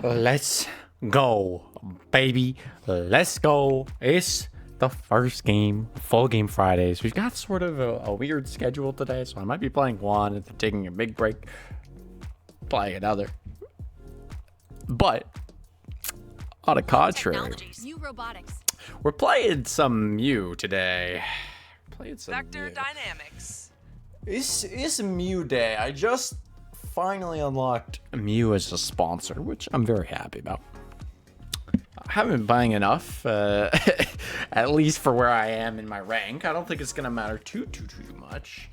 Let's go, baby. Let's go. It's the first game, full game Fridays. We've got sort of a weird schedule today, so I might be playing one and then taking a big break, playing another. But on the contrary, we're playing some Mew today. Playing some Spectre Mew. Dynamics. It's Mew day. I just finally unlocked Mew as a sponsor, which I'm very happy about. I haven't been buying enough, at least for where I am in my rank. I don't think it's gonna matter too much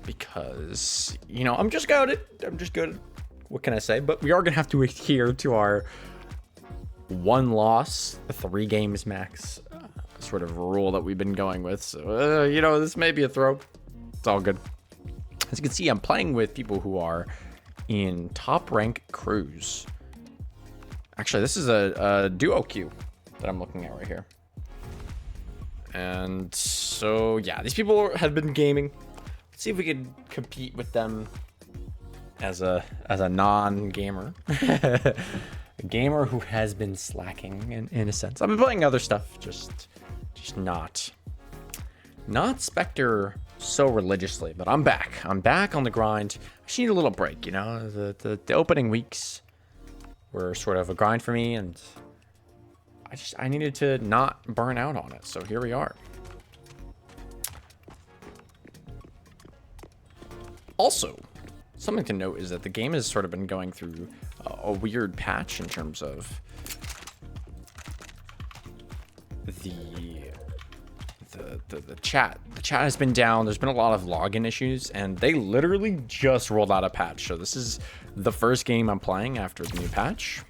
because, you know, I'm just good. What can I say? But we are gonna have to adhere to our 1 loss, 3 games max sort of rule that we've been going with. So, you know, this may be a throw. It's all good. As you can see, I'm playing with people who are in top rank crews. Actually, this is a duo queue that I'm looking at right here. And so, yeah, these people have been gaming. Let's see if we can compete with them as a non-gamer. A gamer who has been slacking in a sense. I've been playing other stuff, just not Spectre so religiously, but I'm back on the grind. I just need a little break, you know. The opening weeks were sort of a grind for me, and I needed to not burn out on it, so here we are. Also, something to note is that the game has sort of been going through a weird patch in terms of the chat. The chat has been down. There's been a lot of login issues, and they literally just rolled out a patch. So this is the first game I'm playing after the new patch.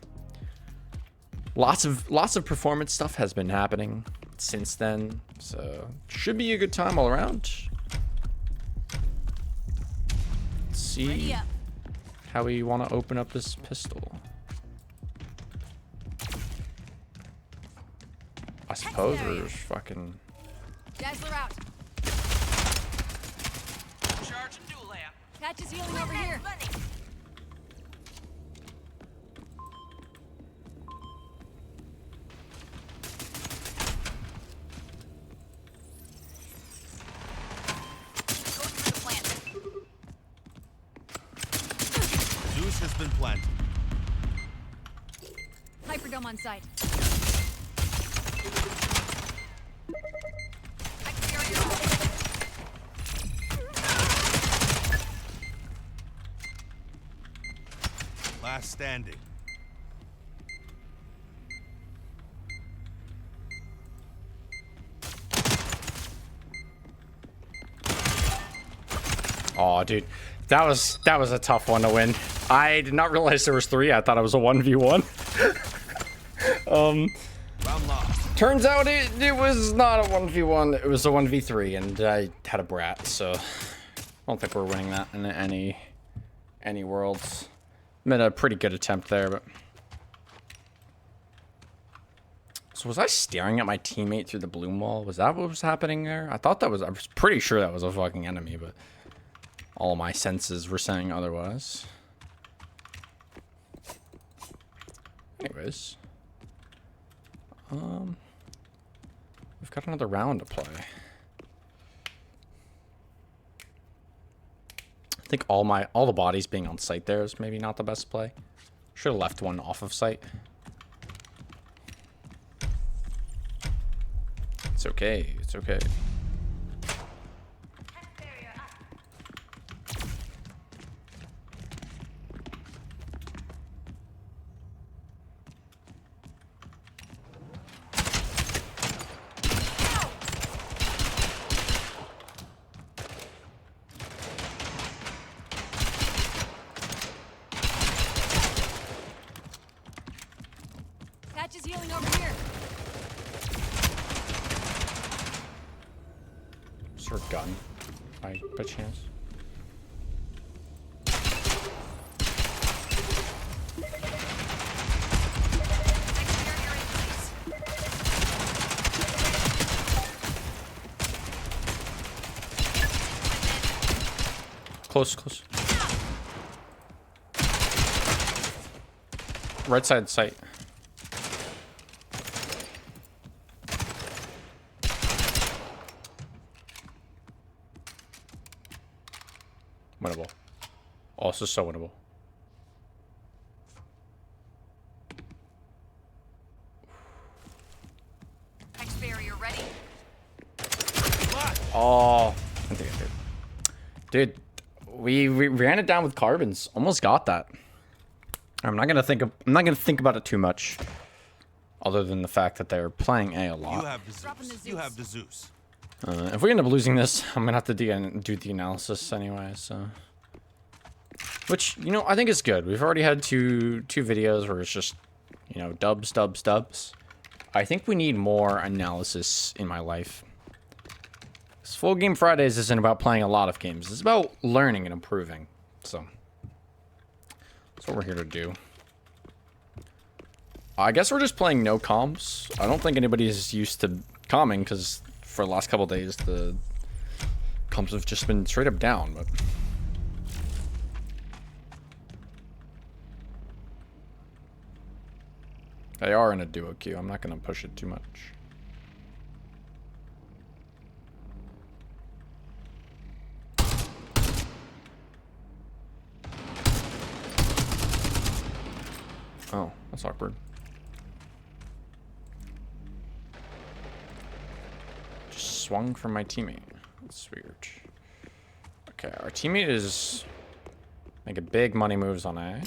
Lots of performance stuff has been happening since then, so should be a good time all around. Let's see how we want to open up this pistol. I suppose we're fucking. Dazzler out. Charge and dual lamp. Patch is healing over here. Go through the plant. Zeus has been planted. Hyperdome on site. Last standing. Oh, dude, that was a tough one to win. I did not realize there was 3. I thought it was a 1v1. Round lost. Turns out it was not a 1v1. It was a 1v3, and I had a brat, so I don't think we're winning that in any worlds. Made a pretty good attempt there, but. So was I staring at my teammate through the bloom wall? Was that what was happening there? I was pretty sure that was a fucking enemy, but all my senses were saying otherwise. Anyways. We've got another round to play. I think all the bodies being on site there is maybe not the best play. Should have left one off of site. It's okay. It's okay. Patch is healing over here. Is there a gun by chance? Close. right side sight. Winnable. Also so winnable. Hex barrier ready. Oh, I think I did. Dude, we ran it down with carbons. Almost got that. I'm not gonna think about it too much, other than the fact that they're playing A a lot. You have the Dropping the Zeus. You have the Zeus. If we end up losing this, I'm gonna have to do the analysis anyway. So, which, you know, I think is good. We've already had two videos where it's just, you know, dubs. I think we need more analysis in my life. This Full Game Fridays isn't about playing a lot of games. It's about learning and improving. So that's what we're here to do. I guess we're just playing no comms. I don't think anybody's used to calming because for the last couple days the comms have just been straight up down. But they are in a duo queue. I'm not going to push it too much. Oh, that's awkward. Just swung from my teammate. That's weird. Okay, our teammate is making big money moves on A.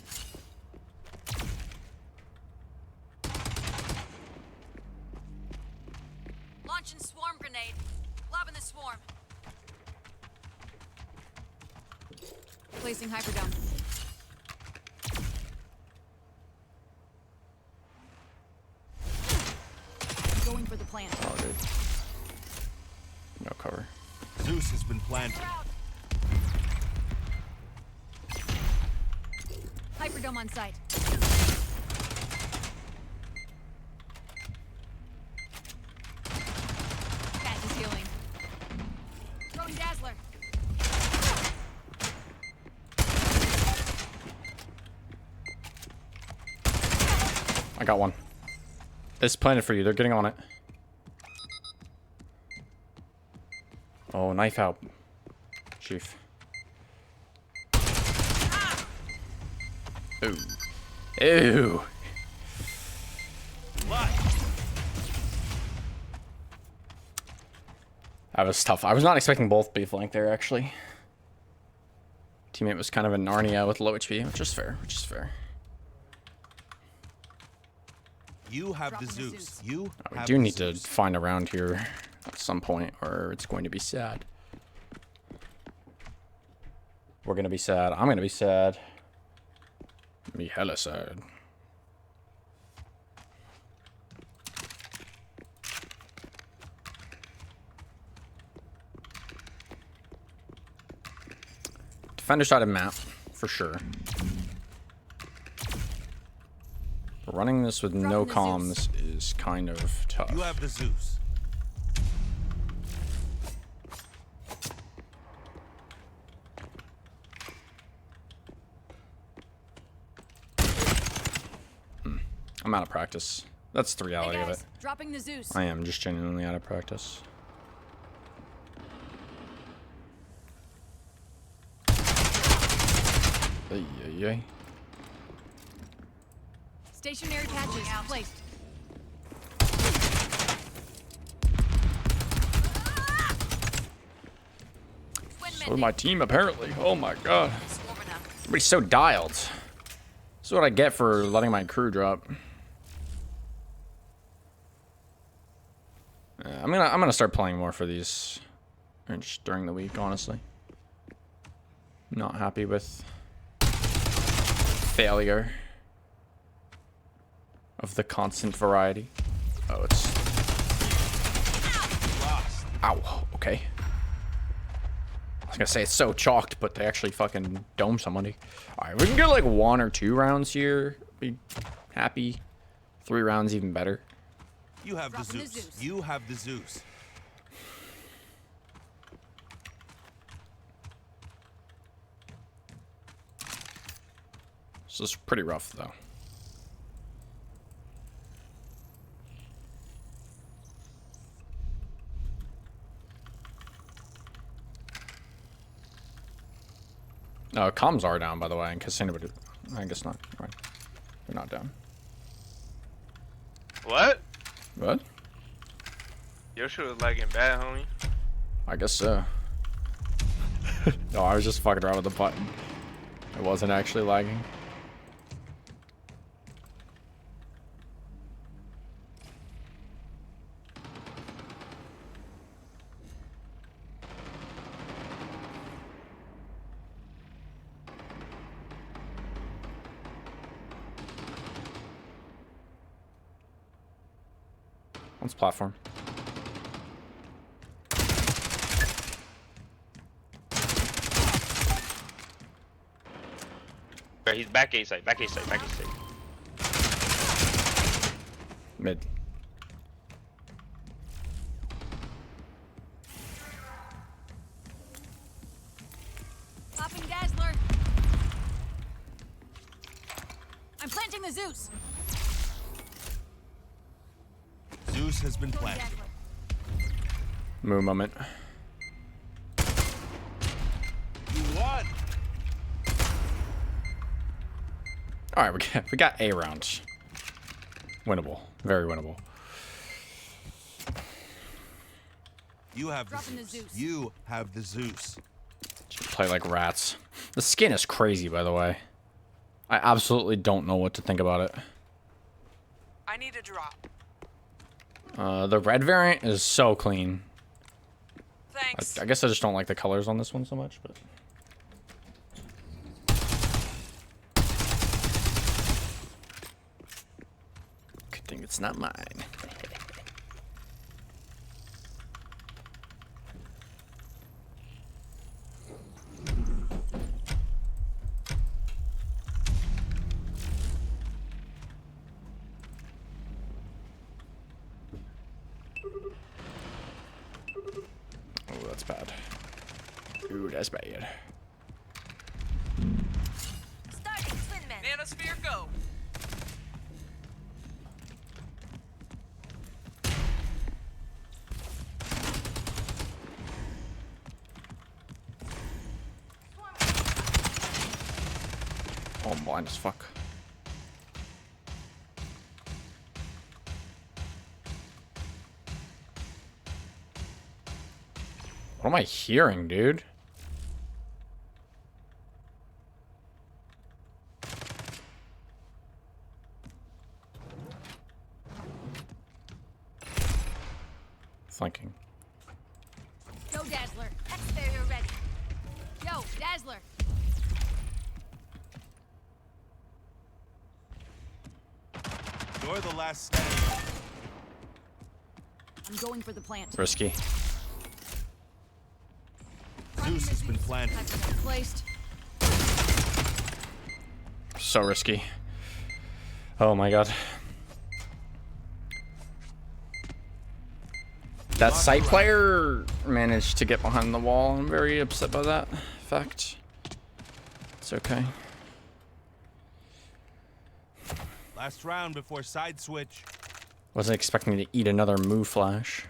Launching swarm grenade. Lobbing the swarm. Placing hyperdome. Going for the plant. Oh, dude. No cover. Zeus has been planted. Hyperdome on site. Cat is healing. Throwing Dazzler. I got one. It's planted for you. They're getting on it. Oh, knife out. Chief. Ooh. Ew. That was tough. I was not expecting both to be flanked there, actually. Teammate was kind of a Narnia with low HP, which is fair, You have the Dropping the Zeus. Zeus. You We have do the need to Zeus. find a round here at some point, or it's going to be sad. We're going to be sad. I'm going to be sad. Be hella sad. Defender side of map, for sure. Running this with no Dropping the Zeus. comms is kind of tough. You have the Zeus. I'm out of practice. That's the Hey reality of it. guys, dropping the Zeus. I am just genuinely out of practice. Ay, ay, ay. Stationary patches placed. So did my team, apparently. Oh my god. Swarming up. Everybody's so dialed. This is what I get for letting my crew drop. I'm gonna start playing more for these just during the week, honestly. Not happy with failure of the constant variety. Oh, it's Lost. ow. Okay. I was gonna say it's so chalked, but they actually fucking dome somebody. All right, we can get like 1 or 2 rounds here. Be happy. 3 rounds even better. You have the Dropping the Zeus. Zeus. You have the Zeus. This is pretty rough though. No, comms are down, by the way, in case anybody... I guess not. Right. They're not down. What? What? Your shit was lagging bad, homie. I guess so. No, I was just fucking around with the button. It wasn't actually lagging. One's platform. Right, he's back A side, back A side, back A side. Mid. Popping Dazzler. I'm planting the Zeus. Zeus has been Throwing planted. Dazzler. Move moment. You won. All right, we got A rounds. Winnable, very winnable. You have the Dropping the Zeus. Zeus. You have the Zeus. Just play like rats. The skin is crazy, by the way. I absolutely don't know what to think about it. I need a drop. The red variant is so clean. Thanks. I guess I just don't like the colors on this one so much, but. Good thing it's not mine. Oh, that's bad. Ooh, that's bad. Starting Twinman. Nanosphere, go. Oh, I'm blind as fuck. What am I hearing, dude? Flanking. Go Dazzler. X-Barrier ready. Yo, Dazzler. You're the last standing. I'm going for the plant. Risky. Zeus has been planted. I've placed. So risky. Oh my god. That site player managed to get behind the wall. I'm very upset by that fact. It's okay. Last round before side switch. Wasn't expecting to eat another move flash.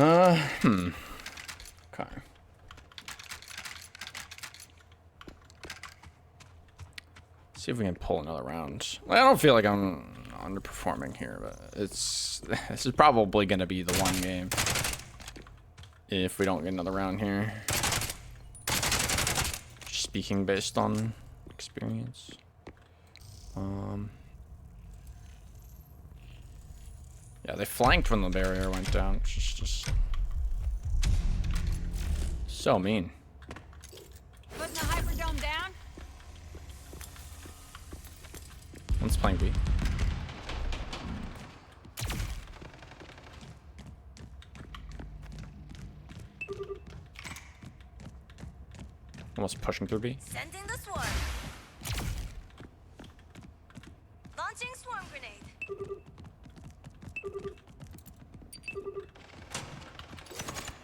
Okay. See if we can pull another round. I don't feel like I'm underperforming here, but this is probably gonna be the one game if we don't get another round here. Just speaking based on experience. Yeah, they flanked when the barrier went down, which is just so mean. Putting the Hyperdome down. One's playing B. Almost pushing through B. Sending the swarm. Launching swarm grenade.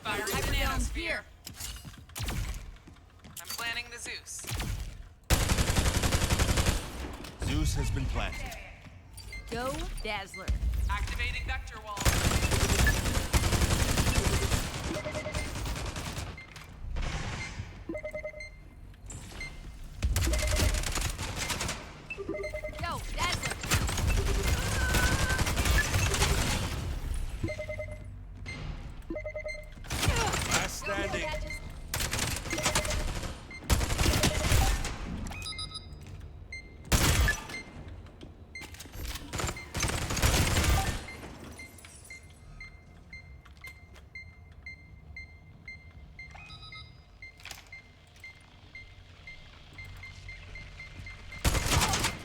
Firing the Hyperdome nanosphere. here. I'm planning the Zeus. Zeus has been planted. Go Dazzler. Activating vector wall. standing.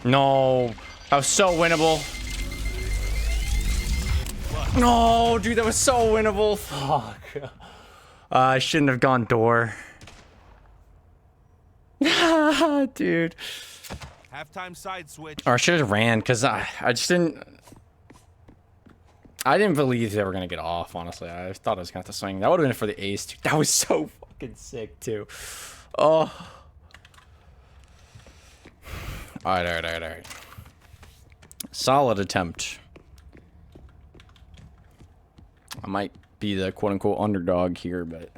No, that was so winnable. No, dude, that was so winnable. Fuck. I shouldn't have gone door. Dude. Halftime side switch. Or I should have ran, because I just didn't... I didn't believe they were going to get off, honestly. I thought I was going to have to swing. That would have been for the ace, dude. That was so fucking sick, too. Oh. Alright. Solid attempt. I might be the quote-unquote underdog here, but...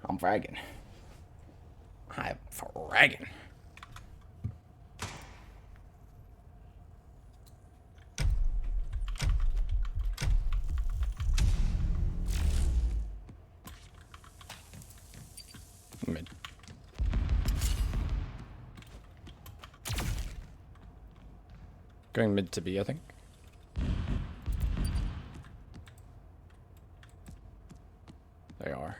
I'm fragging. I'm fragging. Mid. Going mid to B, I think. They are.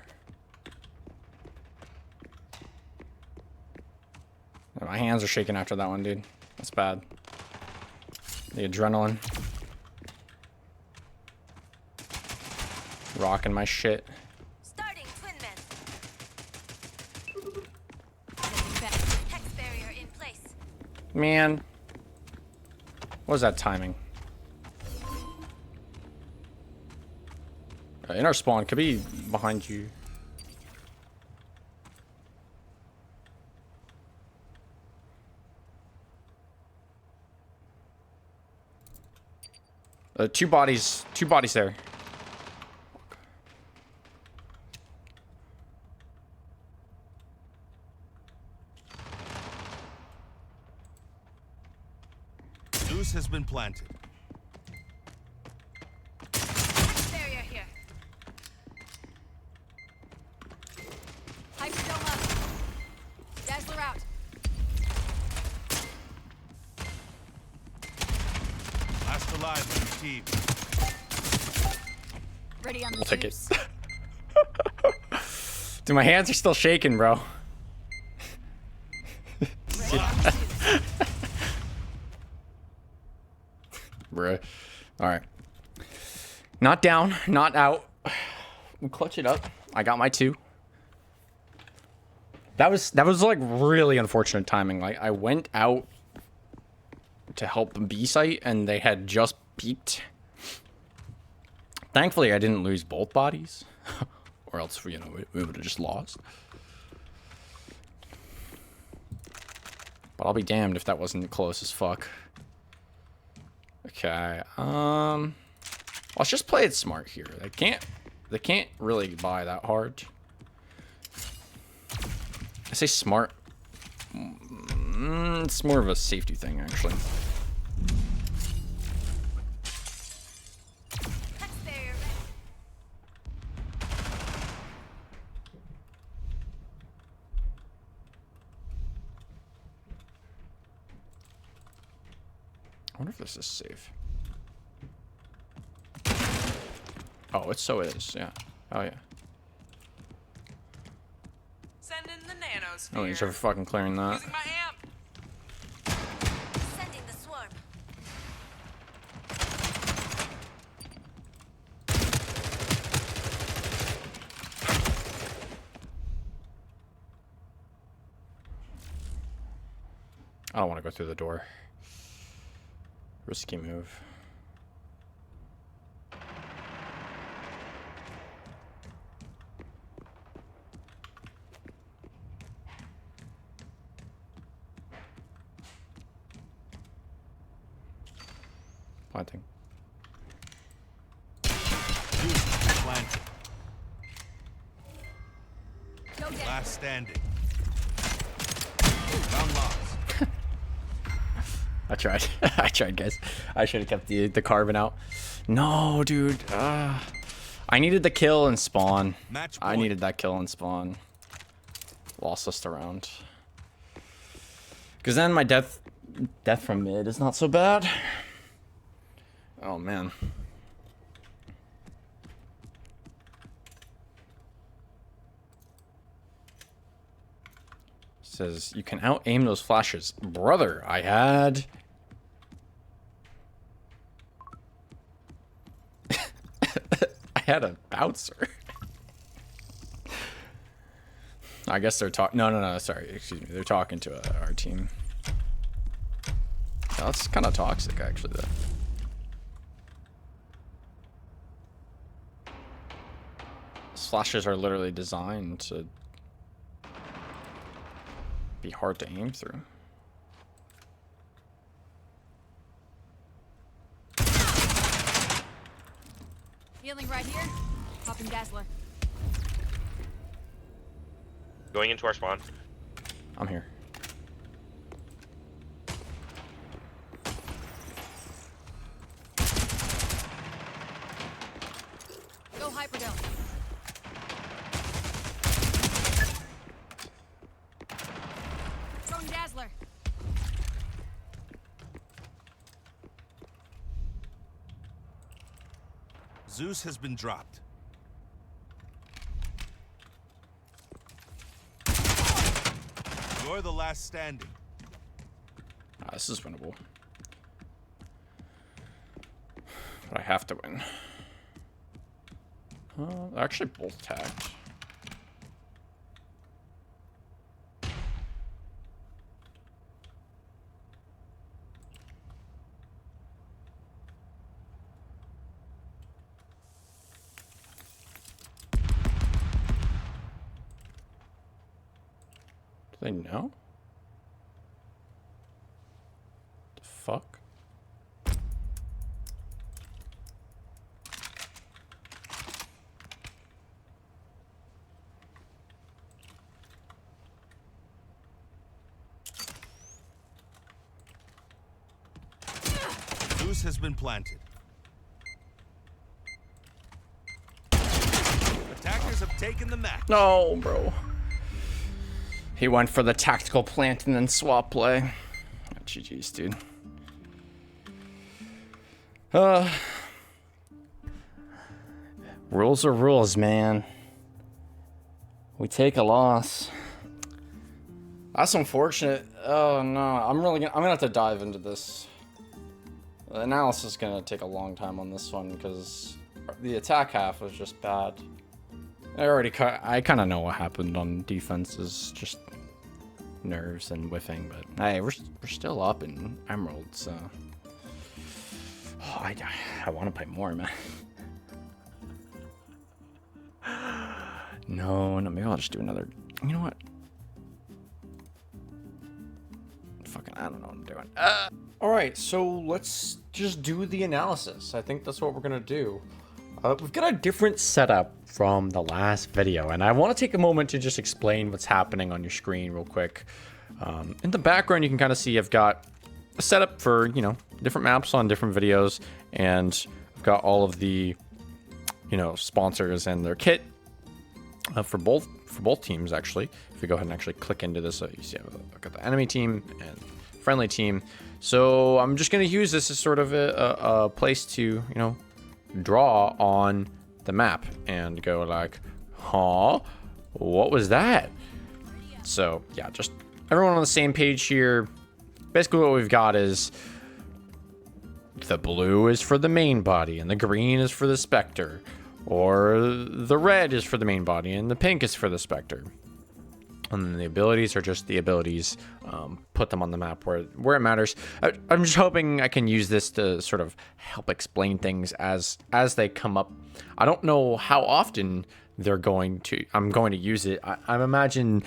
My hands are shaking after that one, dude. That's bad. The adrenaline. Rocking my shit. Starting twin men. Hex barrier in place. Man. What was that timing? In our spawn, could be behind you. Two bodies there. Zeus has been planted. Hex barrier here. Hype dome up. Dazzler out. Last alive on your team. Ready on the I'll take it. Zeus. Dude, my hands are still shaking, bro. Ready on the Zeus. Bruh. Alright. Not down, not out. We clutch it up. I got my 2. That was like really unfortunate timing. Like I went out to help the B site and they had just peaked. Thankfully I didn't lose both bodies. Or else, you know, we would have just lost. But I'll be damned if that wasn't close as fuck. Okay, let's just play it smart here. They can't really buy that hard. I say smart. It's more of a safety thing, actually. Hex barrier ready. I wonder if this is safe. Oh, it so is, yeah. Oh, yeah. Send in the nanosphere. Oh, he's ever fucking clearing that. Using my amp. Sending the swarm. I don't want to go through the door. Risky move. Planting. Zeus planted. Go down. Last standing. Found lost. I tried. I tried, guys. I should have kept the carbon out. No, dude. I I needed the kill and spawn. Match I point. needed that kill and spawn. Lost us the round. Because then my death from mid is not so bad. Oh man. Says you can out aim those flashes. Brother, I had I had a bouncer. I guess they're talking. No. Sorry, excuse me. They're talking to our team. That's kind of toxic, actually. Though. Slashes are literally designed to be hard to aim through. Healing right here. Popping Dazzler. Going into our spawn. I'm here. Go Hyperdome. Throwing Dazzler. Zeus has been dropped. You're the last standing. This is winnable. But I have to win. They're actually both tagged. Do they know? The fuck? Zeus has been planted. Attackers have taken the match. No, bro. He went for the tactical plant and then swap play. Oh, GG's, dude. Rules are rules, man. We take a loss. That's unfortunate. Oh no, I'm gonna have to dive into this. The analysis is gonna take a long time on this one because the attack half was just bad. I kind of know what happened on defenses, just nerves and whiffing. But hey, we're still up in Emerald, so I want to play more, man. No, maybe I'll just do another. You know what? Fucking, I don't know what I'm doing. All right, so let's just do the analysis. I think that's what we're gonna do. We've got a different setup from the last video, and I want to take a moment to just explain what's happening on your screen real quick. In the background, you can kind of see I've got a setup for, you know, different maps on different videos, and I've got all of the, you know, sponsors and their kit for both teams, actually. If we go ahead and actually click into this, you see I've got the enemy team and friendly team. So I'm just going to use this as sort of a place to, you know, draw on the map and go like, huh, what was that? So yeah, just everyone on the same page here. Basically what we've got is the blue is for the main body and the green is for the Spectre, or the red is for the main body and the pink is for the Spectre. And then the abilities are just the abilities. Put them on the map where it matters. I'm just hoping I can use this to sort of help explain things as they come up. I don't know how often I'm going to use it. I'm imagine,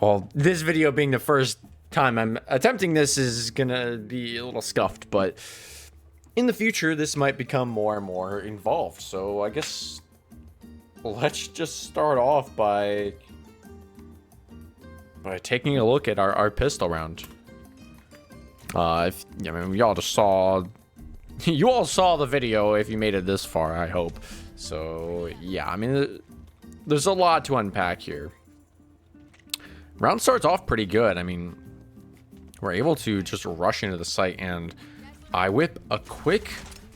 well, this video being the first time I'm attempting this is gonna be a little scuffed, but in the future this might become more and more involved. So I guess let's just start off by taking a look at our pistol round. I mean, we all just saw you all saw the video if you made it this far, I hope. So, yeah, I mean, there's a lot to unpack here. Round starts off pretty good. I mean, we're able to just rush into the site, and I whip a quick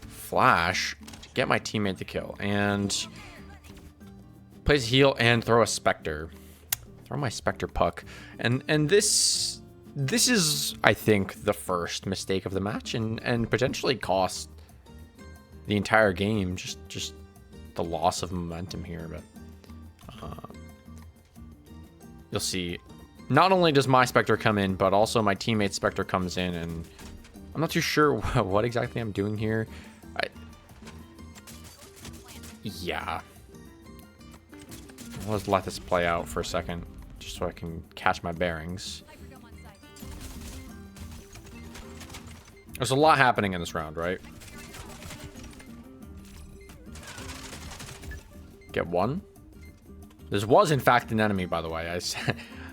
flash to get my teammate to kill, and place heal and throw a Spectre. Throw my Spectre puck. And this is, I think, the first mistake of the match, and potentially cost the entire game. Just the loss of momentum here, but you'll see. Not only does my Spectre come in, but also my teammate's Spectre comes in, and I'm not too sure what exactly I'm doing here. Yeah. Let's let this play out for a second, just so I can catch my bearings. There's a lot happening in this round, right? Get one. This was, in fact, an enemy, by the way.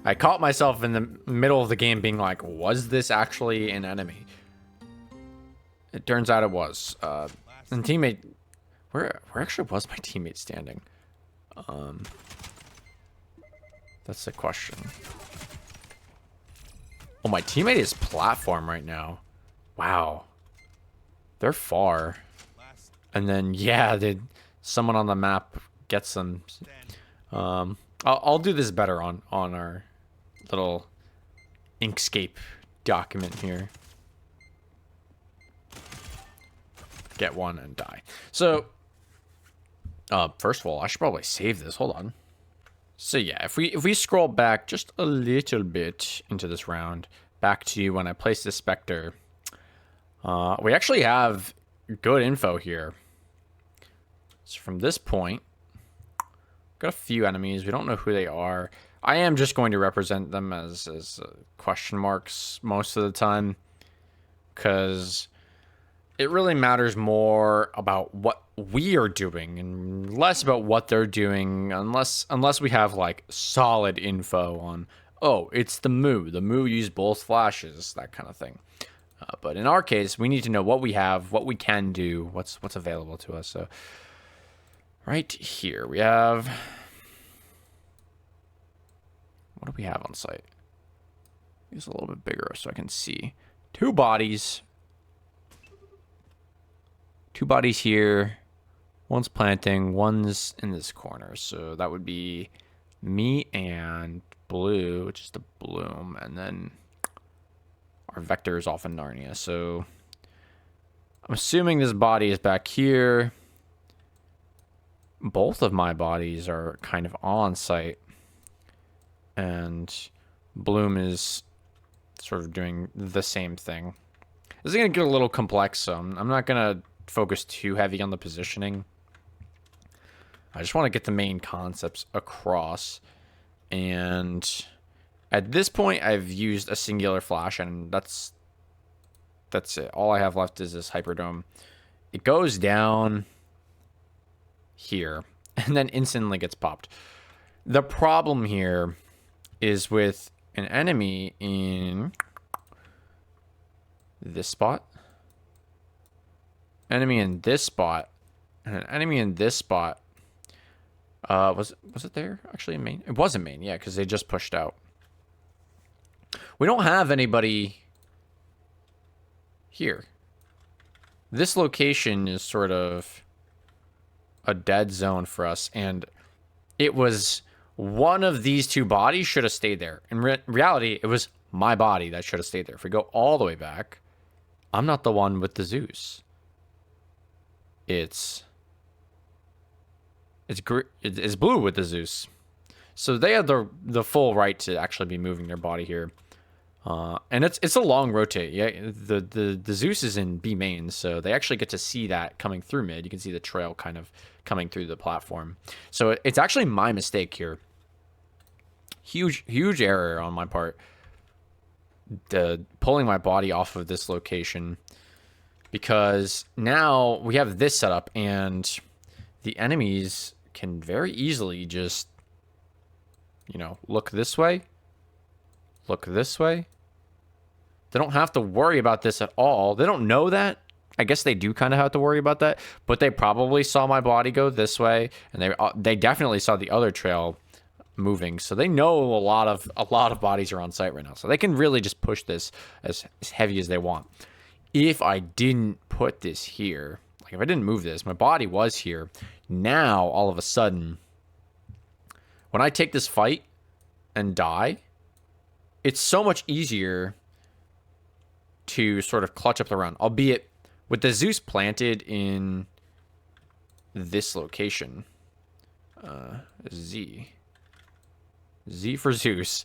I caught myself in the middle of the game being like, was this actually an enemy? It turns out it was. And teammate... Where actually was my teammate standing? That's the question. Oh, my teammate is platform right now. Wow. They're far. And then, yeah, someone on the map gets them. I'll do this better on our little Inkscape document here. Get one and die. So, first of all, I should probably save this. Hold on. So yeah, if we scroll back just a little bit into this round, back to when I placed the Spectre, we actually have good info here. So from this point, got a few enemies. We don't know who they are. I am just going to represent them as question marks most of the time, because it really matters more about what we are doing and less about what they're doing, unless we have like solid info on, oh, it's the Moo. The Moo used both flashes, that kind of thing. But in our case, we need to know what we have, what we can do, what's available to us. So right here we have, what do we have on site? Use a little bit bigger so I can see. Two bodies here. One's planting, one's in this corner. So that would be me and Blue, which is the Bloom, and then our vector is off in Narnia. So I'm assuming this body is back here. Both of my bodies are kind of on site, and Bloom is sort of doing the same thing. This is going to get a little complex, so I'm not going to focus too heavy on the positioning. I just want to get the main concepts across, and at this point I've used a singular flash, and that's it. All I have left is this Hyperdome. It goes down here and then instantly gets popped. The problem here is with an enemy in this spot, enemy in this spot, and an enemy in this spot. Was it there actually in main? It wasn't main, yeah, because they just pushed out. We don't have anybody here. This location is sort of a dead zone for us, and it was one of these two bodies should have stayed there. In reality, it was my body that should have stayed there. If we go all the way back, I'm not the one with the Zeus. It's Blue with the Zeus. So they have the full right to actually be moving their body here. And it's a long rotate. Yeah, the Zeus is in B main, so they actually get to see that coming through mid. You can see the trail kind of coming through the platform. So it's actually my mistake here. Huge error on my part. Pulling my body off of this location, because now we have this setup, and the enemies can very easily just, look this way, look this way. They don't have to worry about this at all. They don't know that. I guess they do kind of have to worry about that, but they probably saw my body go this way, and they definitely saw the other trail moving, so they know a lot of bodies are on site right now, so they can really just push this as heavy as they want. If I didn't put this here, like if I didn't move this, my body was here. Now all of a sudden, when I take this fight and die, it's so much easier to sort of clutch up the round, albeit with the Zeus planted in this location. Z for Zeus.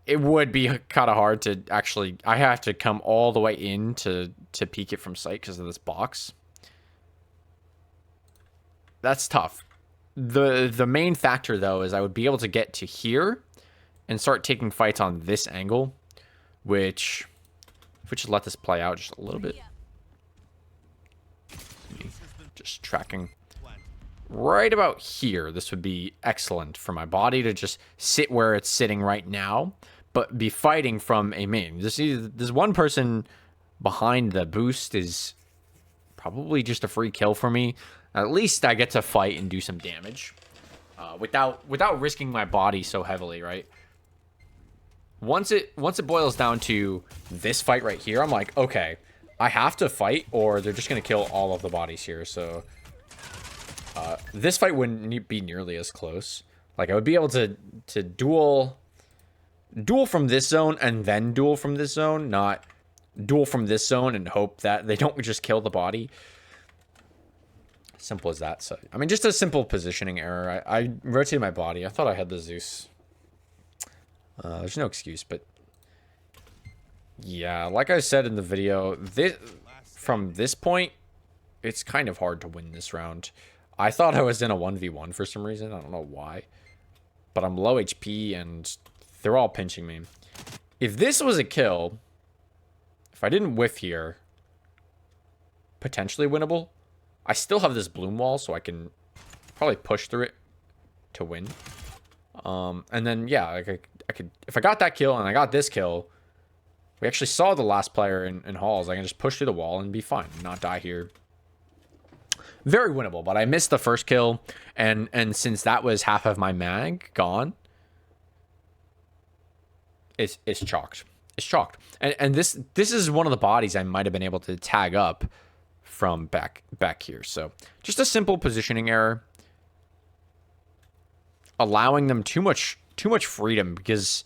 It would be kind of hard to actually... I have to come all the way in to peek it from sight because of this box. That's tough. The main factor, though, is I would be able to get to here and start taking fights on this angle, which... If we just let this play out just a little bit. Just tracking right about here. This would be excellent for my body to just sit where it's sitting right now, but be fighting from a main. This one person behind the boost is probably just a free kill for me. At least I get to fight and do some damage without risking my body so heavily, right? Once it boils down to this fight right here, I'm like, okay, I have to fight or they're just going to kill all of the bodies here. So this fight wouldn't be nearly as close. Like I would be able to duel from this zone and then duel from this zone, not duel from this zone and hope that they don't just kill the body. Simple as that. So, I mean, just a simple positioning error. I rotated my body. I thought I had the Zeus. There's no excuse, but yeah, like I said in the video, from this point, it's kind of hard to win this round. I thought I was in a 1v1 for some reason. I don't know why, but I'm low HP and they're all pinching me. If this was a kill, if I didn't whiff here, potentially winnable. I still have this bloom wall, so I can probably push through it to win. And then, yeah, I could, if I got that kill and I got this kill, we actually saw the last player in halls. I can just push through the wall and be fine, not die here. Very winnable, but I missed the first kill, and since that was half of my mag gone, it's chalked. It's chalked. And this is one of the bodies I might have been able to tag up from back here. So just a simple positioning error, allowing them too much freedom, because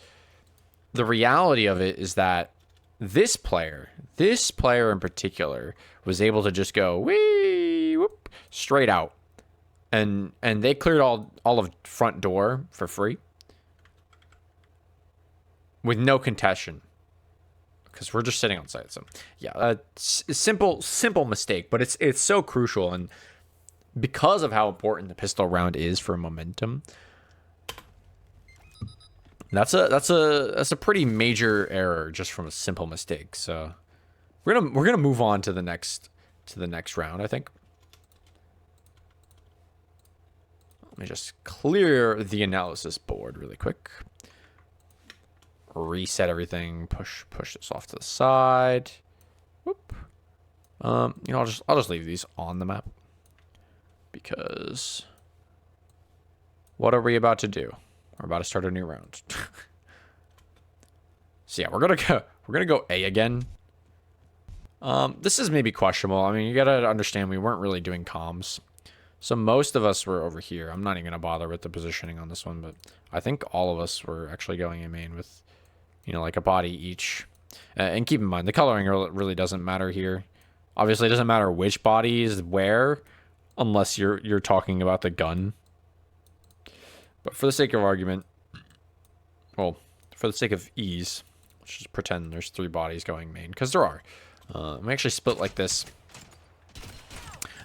the reality of it is that this player in particular was able to just go wee whoop straight out, and they cleared all of front door for free with no contention because we're just sitting on site. So yeah, simple mistake, but it's so crucial, and because of how important the pistol round is for momentum, that's a pretty major error just from a simple mistake. So we're gonna move on to the next round, I think. Let me just clear the analysis board really quick. Reset everything. Push this off to the side. Whoop. You know, I'll just leave these on the map, because what are we about to do? We're about to start a new round. So yeah, we're gonna go A again. This is maybe questionable. I mean, you gotta understand we weren't really doing comms, so most of us were over here. I'm not even gonna bother with the positioning on this one, but I think all of us were actually going in main with, you know, like a body each. And keep in mind, the coloring really doesn't matter here. Obviously, it doesn't matter which body is where, unless you're talking about the gun. But for the sake of argument, well, for the sake of ease, let's just pretend there's 3 bodies going main, because there are. I'm actually split like this.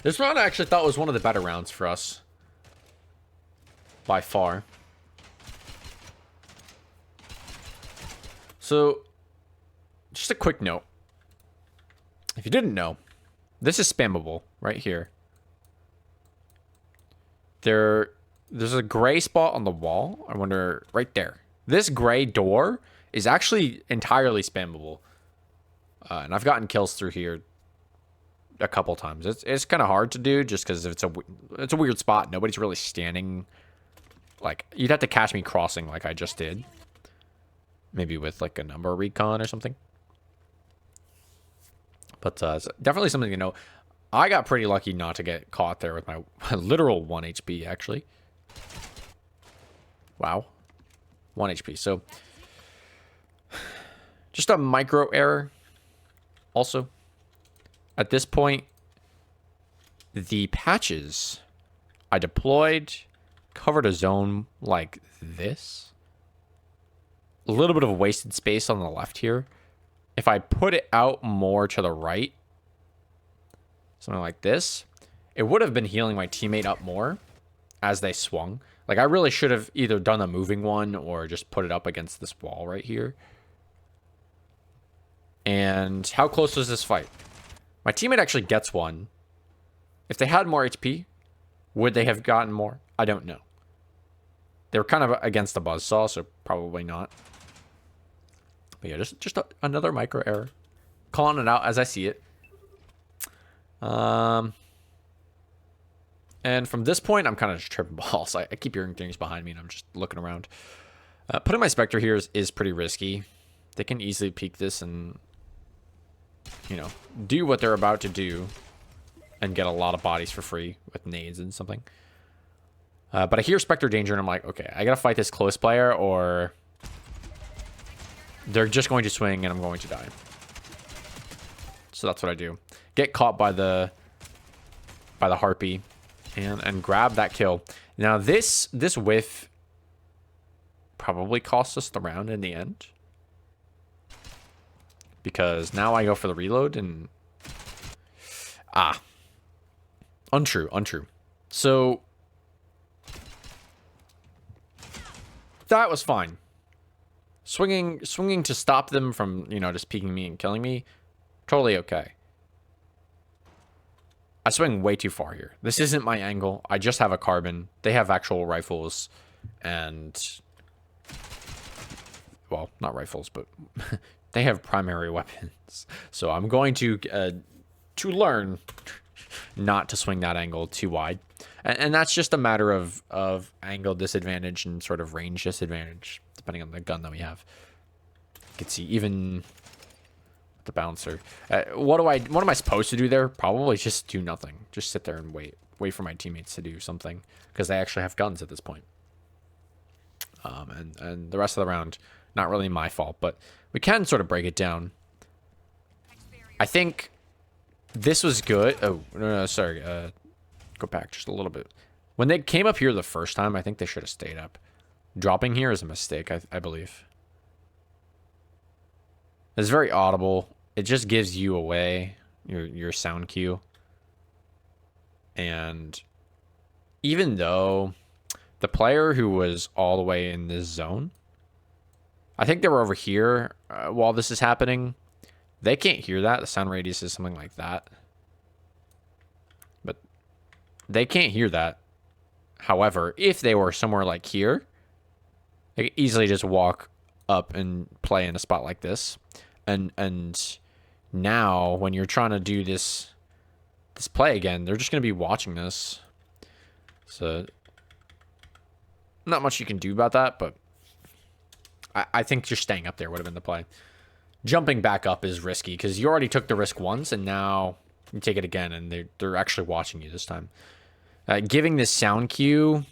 This round I actually thought was one of the better rounds for us, by far. So, just a quick note. If you didn't know, this is spammable right here. There's a gray spot on the wall. I wonder, right there. This gray door is actually entirely spammable. And I've gotten kills through here a couple times. It's kind of hard to do just because it's a weird spot. Nobody's really standing. Like, you'd have to catch me crossing like I just did. Maybe with like a number recon or something. But it's definitely something to know. I got pretty lucky not to get caught there with my literal 1 HP, actually. Wow. 1 HP. So, just a micro error. Also, at this point, the patches I deployed covered a zone like this. A little bit of wasted space on the left here. If I put it out more to the right, something like this, it would have been healing my teammate up more as they swung. Like, I really should have either done a moving one or just put it up against this wall right here. And how close was this fight? My teammate actually gets one. If they had more HP, would they have gotten more? I don't know. They were kind of against the buzzsaw, so probably not. But yeah, just another micro error. Calling it out as I see it. And from this point, I'm kind of just tripping balls. I keep hearing things behind me, and I'm just looking around. Putting my Spectre here is pretty risky. They can easily peek this and, you know, do what they're about to do and get a lot of bodies for free with nades and something. But I hear Spectre danger, and I'm like, okay, I gotta fight this close player, or they're just going to swing, and I'm going to die. So that's what I do. Get caught by the harpy, and grab that kill. Now this whiff probably costs us the round in the end, because now I go for the reload and untrue. So that was fine. Swinging to stop them from, you know, just peeking me and killing me, totally okay. I swing way too far here. This isn't my angle. I just have a carbon. They have actual rifles and, well, not rifles, but they have primary weapons. So I'm going to learn not to swing that angle too wide. And that's just a matter of angle disadvantage and sort of range disadvantage, depending on the gun that we have. You can see even the bouncer. What am I supposed to do there? Probably just do nothing. Just sit there and wait for my teammates to do something, because they actually have guns at this point. And the rest of the round, not really my fault, but we can sort of break it down. I think this was good. Oh, no, sorry. Go back just a little bit. When they came up here the first time, I think they should have stayed up. Dropping here is a mistake, I believe. It's very audible. It just gives you away, your sound cue. And even though the player who was all the way in this zone, I think they were over here while this is happening. They can't hear that. The sound radius is something like that. But they can't hear that. However, if they were somewhere like here, they could easily just walk up and play in a spot like this. And now, when you're trying to do this play again, they're just going to be watching this. So, not much you can do about that, but I think just staying up there would have been the play. Jumping back up is risky, because you already took the risk once, and now you take it again, and they're actually watching you this time. Giving this sound cue,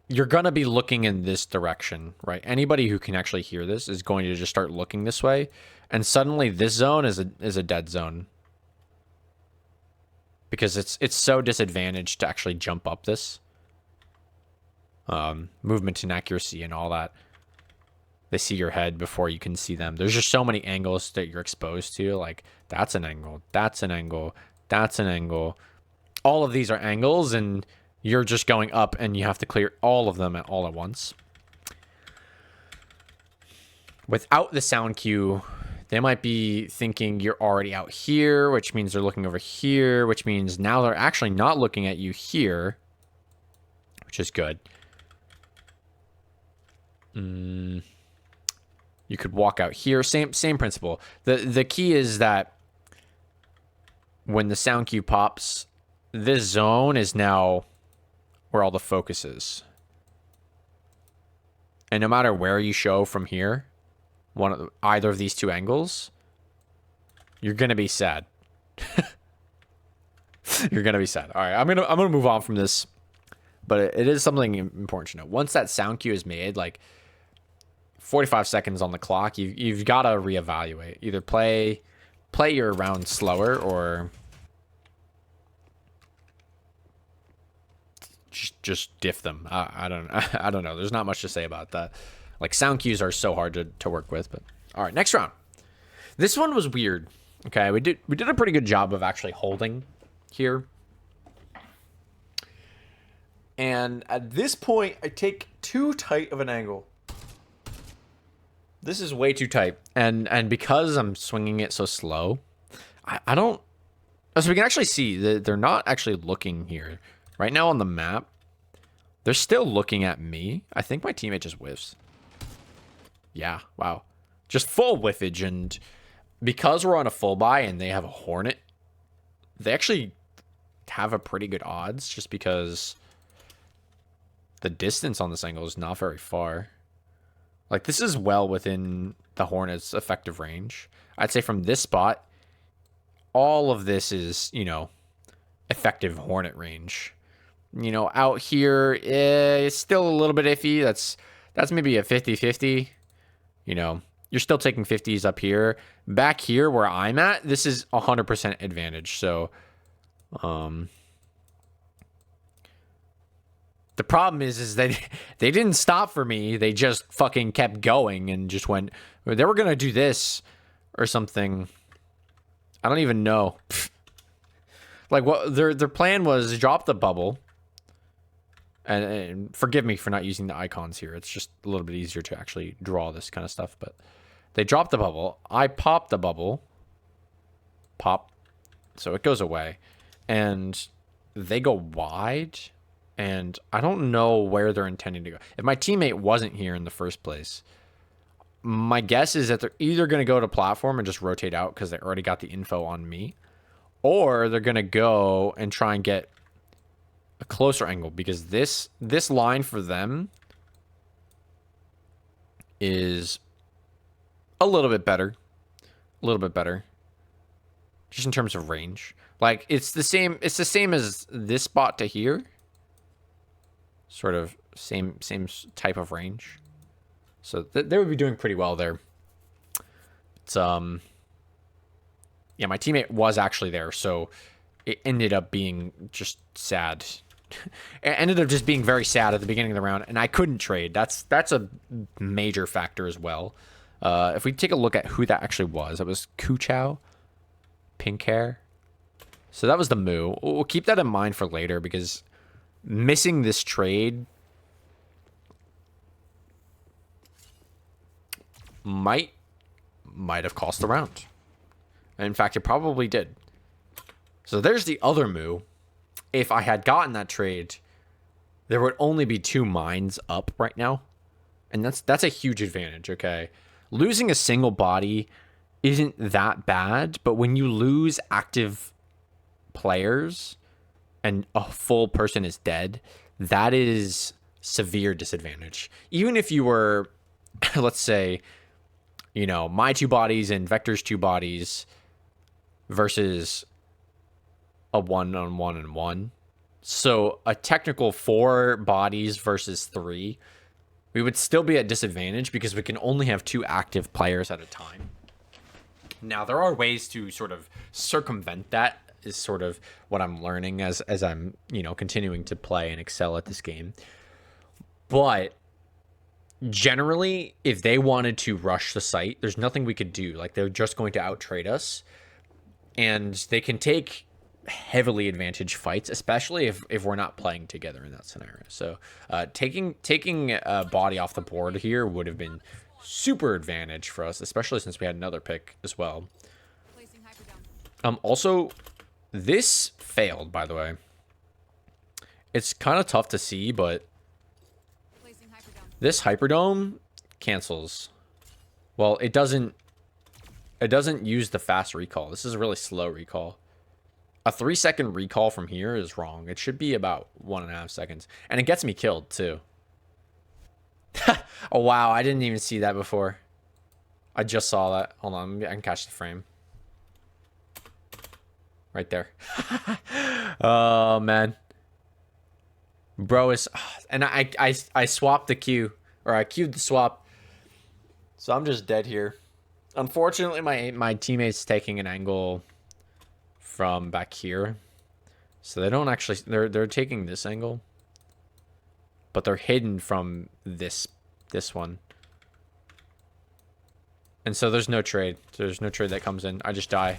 you're going to be looking in this direction, right? Anybody who can actually hear this is going to just start looking this way, and suddenly this zone is a dead zone, because it's so disadvantaged to actually jump up this. Movement and accuracy and all that. They see your head before you can see them. There's just so many angles that you're exposed to. Like, that's an angle, that's an angle, that's an angle. All of these are angles, and you're just going up, and you have to clear all of them all at once. Without the sound cue, they might be thinking you're already out here, which means they're looking over here, which means now they're actually not looking at you here, which is good. You could walk out here. Same principle. The key is that when the sound cue pops, this zone is now where all the focus is. And no matter where you show from here, either of these two angles, you're gonna be sad. You're gonna be sad. All right, I'm gonna move on from this, but it is something important to know. Once that sound cue is made, like 45 seconds on the clock, you've got to reevaluate. Either play your round slower or just diff them. I don't know. There's not much to say about that. Like, sound cues are so hard to work with. But all right, next round. This one was weird. Okay, we did a pretty good job of actually holding here. And at this point, I take too tight of an angle. This is way too tight. And because I'm swinging it so slow, I don't... So we can actually see that they're not actually looking here. Right now on the map, they're still looking at me. I think my teammate just whiffs. Yeah, wow. Just full whiffage. And because we're on a full buy and they have a Hornet, they actually have a pretty good odds just because the distance on this angle is not very far. Like, this is well within the Hornet's effective range. I'd say from this spot, all of this is, you know, effective Hornet range. You know, out here, it's still a little bit iffy. That's maybe a 50-50. You know, you're still taking 50s up here. Back here where I'm at, this is 100% advantage. So, the problem is that they didn't stop for me. They just fucking kept going and just went, they were going to do this or something. I don't even know. Like, what their plan was drop the bubble. And forgive me for not using the icons here. It's just a little bit easier to actually draw this kind of stuff. But they dropped the bubble. I popped the bubble. Pop. So it goes away. And they go wide. And I don't know where they're intending to go. If my teammate wasn't here in the first place, my guess is that they're either going to go to platform and just rotate out because they already got the info on me. Or they're going to go and try and get a closer angle, because this line for them is a little bit better. Just in terms of range. Like, it's the same as this spot to here. Sort of same type of range. So they would be doing pretty well there. It's yeah, my teammate was actually there, so it ended up being just sad. It ended up just being very sad at the beginning of the round, and I couldn't trade. That's a major factor as well. If we take a look at who that actually was, it was Kuchow, pink hair. So that was the Moo. We'll keep that in mind for later, because missing this trade might have cost the round. And in fact, it probably did. So there's the other Moo. If I had gotten that trade, there would only be 2 mines up right now. And that's a huge advantage, okay? Losing a single body isn't that bad, but when you lose active players and a full person is dead, that is severe disadvantage. Even if you were, let's say, you know, my 2 bodies and Vector's 2 bodies versus a 1-on-1-on-1. So a technical 4 bodies versus 3, we would still be at disadvantage because we can only have 2 active players at a time. Now, there are ways to sort of circumvent that, is sort of what I'm learning as I'm, you know, continuing to play and excel at this game. But generally, if they wanted to rush the site, there's nothing we could do. Like, they're just going to out-trade us. And they can take heavily advantage fights, especially if we're not playing together in that scenario. So taking a body off the board here would have been super advantage for us, especially since we had another pick as well. Also, this failed, by the way. It's kind of tough to see, but this Hyperdome cancels. Well, it doesn't use the fast recall. This is a really slow recall. A 3-second recall from here is wrong. It should be about 1.5 seconds. And it gets me killed, too. Oh, wow. I didn't even see that before. I just saw that. Hold on. I can catch the frame. Right there. Oh, man. Bro is... And I swapped the queue. Or I queued the swap. So I'm just dead here. Unfortunately, my teammate's taking an angle from back here, so they don't actually they're taking this angle, but they're hidden from this one, and so there's no trade that comes in. I just die,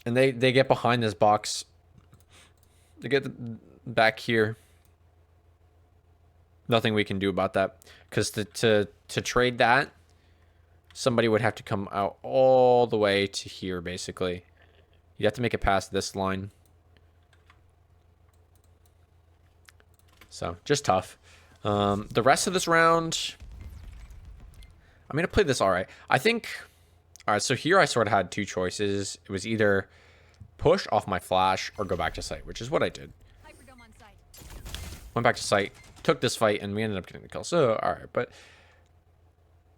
and they get behind this box. They get back here. Nothing we can do about that, because to trade that, somebody would have to come out all the way to here, basically. You have to make it past this line. So, just tough. The rest of this round, I'm going to play this alright. I think... Alright, so here I sort of had two choices. It was either push off my flash or go back to site, which is what I did. Hyperdome on site. Went back to site, took this fight, and we ended up getting the kill. So, alright, but...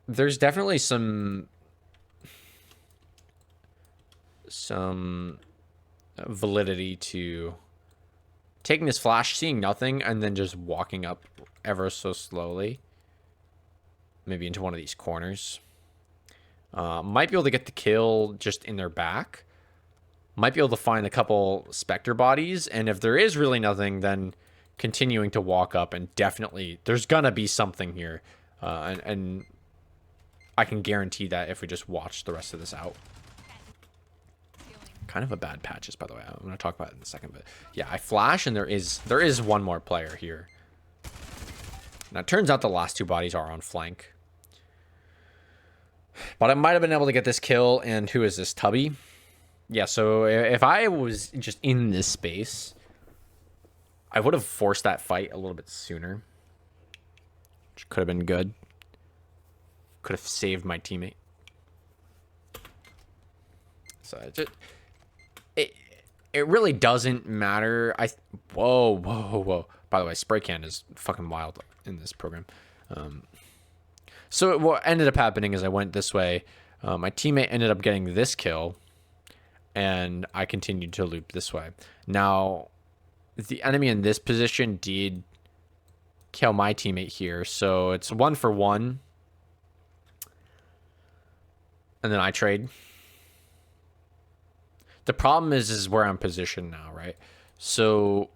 There's definitely some validity to taking this flash, seeing nothing, and then just walking up ever so slowly. Maybe into one of these corners. Might be able to get the kill just in their back. Might be able to find a couple Spectre bodies, and if there is really nothing, then continuing to walk up, and definitely there's gonna be something here. And I can guarantee that if we just watch the rest of this out. Kind of a bad patches, by the way. I'm going to talk about it in a second, but yeah, I flash and there is one more player here. Now, it turns out the last two bodies are on flank. But I might have been able to get this kill, and who is this, Tubby? Yeah, so if I was just in this space, I would have forced that fight a little bit sooner. Which could have been good. Could have saved my teammate. So it really doesn't matter. Whoa. By the way, spray can is fucking wild in this program. So what ended up happening is I went this way. My teammate ended up getting this kill, and I continued to loop this way. Now, the enemy in this position did kill my teammate here, so it's 1 for 1. And then I trade. The problem is where I'm positioned now, right? So,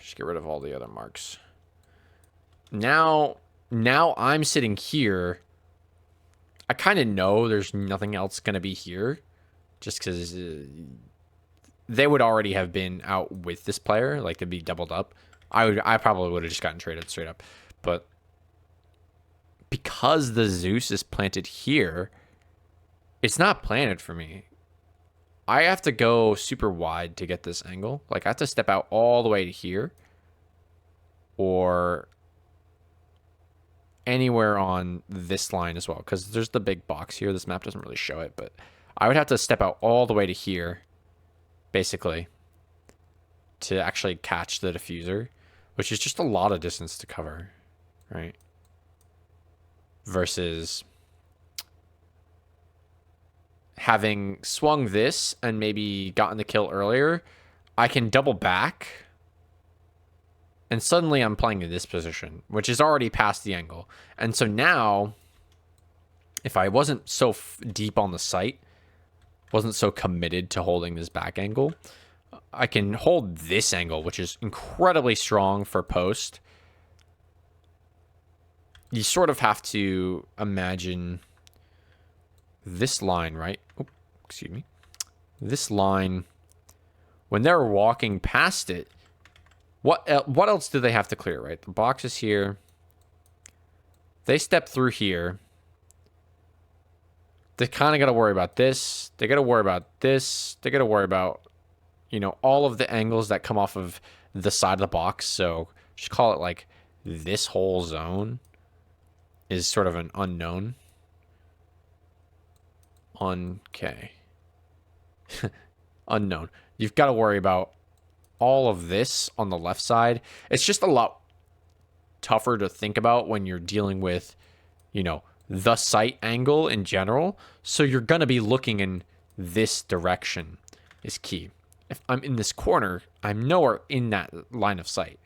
just get rid of all the other marks. Now I'm sitting here. I kind of know there's nothing else going to be here. Just because they would already have been out with this player. Like, they'd be doubled up. I probably would have just gotten traded straight up. But because the Zeus is planted here, it's not planted for me. I have to go super wide to get this angle. Like, I have to step out all the way to here. Or anywhere on this line as well. Because there's the big box here. This map doesn't really show it. But I would have to step out all the way to here, basically, to actually catch the diffuser. Which is just a lot of distance to cover, right? Versus having swung this and maybe gotten the kill earlier, I can double back, and suddenly I'm playing in this position, which is already past the angle. And so now, if I wasn't so deep on the site, wasn't so committed to holding this back angle, I can hold this angle, which is incredibly strong for post. You sort of have to imagine this line, right? Oh, excuse me. This line, when they're walking past it, what else do they have to clear, right? The box is here. They step through here. They kind of got to worry about this. They got to worry about this. They got to worry about, you know, all of the angles that come off of the side of the box. So just call it like this whole zone is sort of an unknown. Okay. Unknown. You've got to worry about all of this on the left side. It's just a lot tougher to think about when you're dealing with, you know, the sight angle in general. So you're going to be looking in this direction is key. If I'm in this corner, I'm nowhere in that line of sight.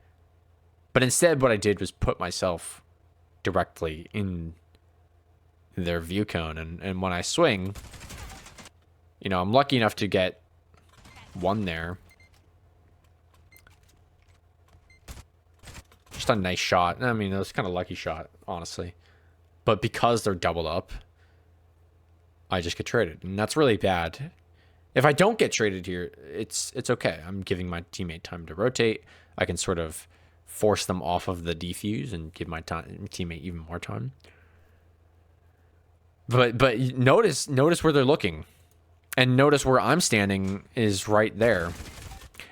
But instead, what I did was put myself directly in their view cone. And when I swing, you know, I'm lucky enough to get one there. Just a nice shot. I mean, it was kind of lucky shot, honestly. But because they're doubled up, I just get traded. And that's really bad. If I don't get traded here, it's okay. I'm giving my teammate time to rotate. I can sort of force them off of the defuse and give my teammate even more time. But notice where they're looking. And notice where I'm standing is right there.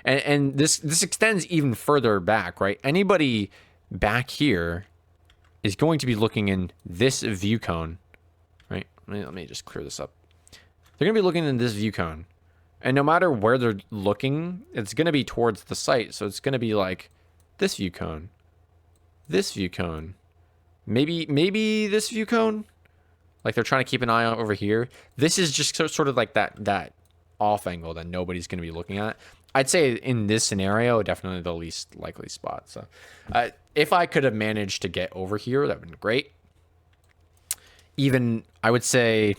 And this extends even further back, right? Anybody back here is going to be looking in this view cone, right? Let me just clear this up. They're going to be looking in this view cone. And no matter where they're looking, it's going to be towards the site. So it's going to be like this view cone, this view cone, maybe this view cone. Like they're trying to keep an eye out over here. This is just sort of like that off angle that nobody's going to be looking at. I'd say in this scenario, definitely the least likely spot. So if I could have managed to get over here, that would have been great. Even, I would say,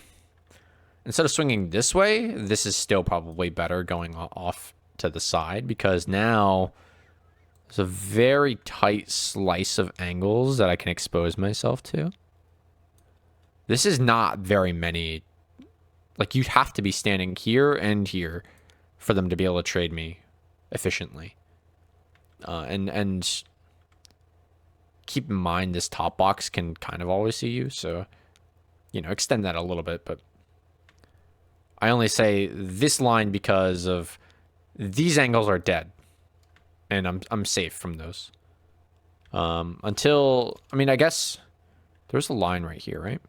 instead of swinging this way, this is still probably better going off to the side, because now there's a very tight slice of angles that I can expose myself to. This is not very many. Like, you'd have to be standing here and here for them to be able to trade me efficiently. And keep in mind, this top box can kind of always see you. So, you know, extend that a little bit. But I only say this line because of these angles are dead. And I'm safe from those. Until, I mean, I guess there's a line right here, right?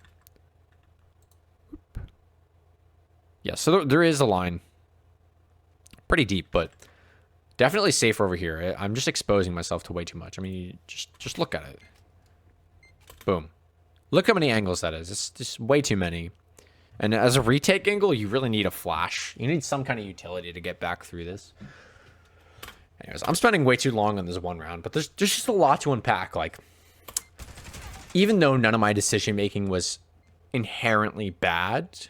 Yeah, so there is a line. Pretty deep, but definitely safer over here. I'm just exposing myself to way too much. I mean, just look at it. Boom. Look how many angles that is. It's just way too many. And as a retake angle, you really need a flash. You need some kind of utility to get back through this. Anyways, I'm spending way too long on this one round, but there's just a lot to unpack. Like, even though none of my decision making was inherently bad,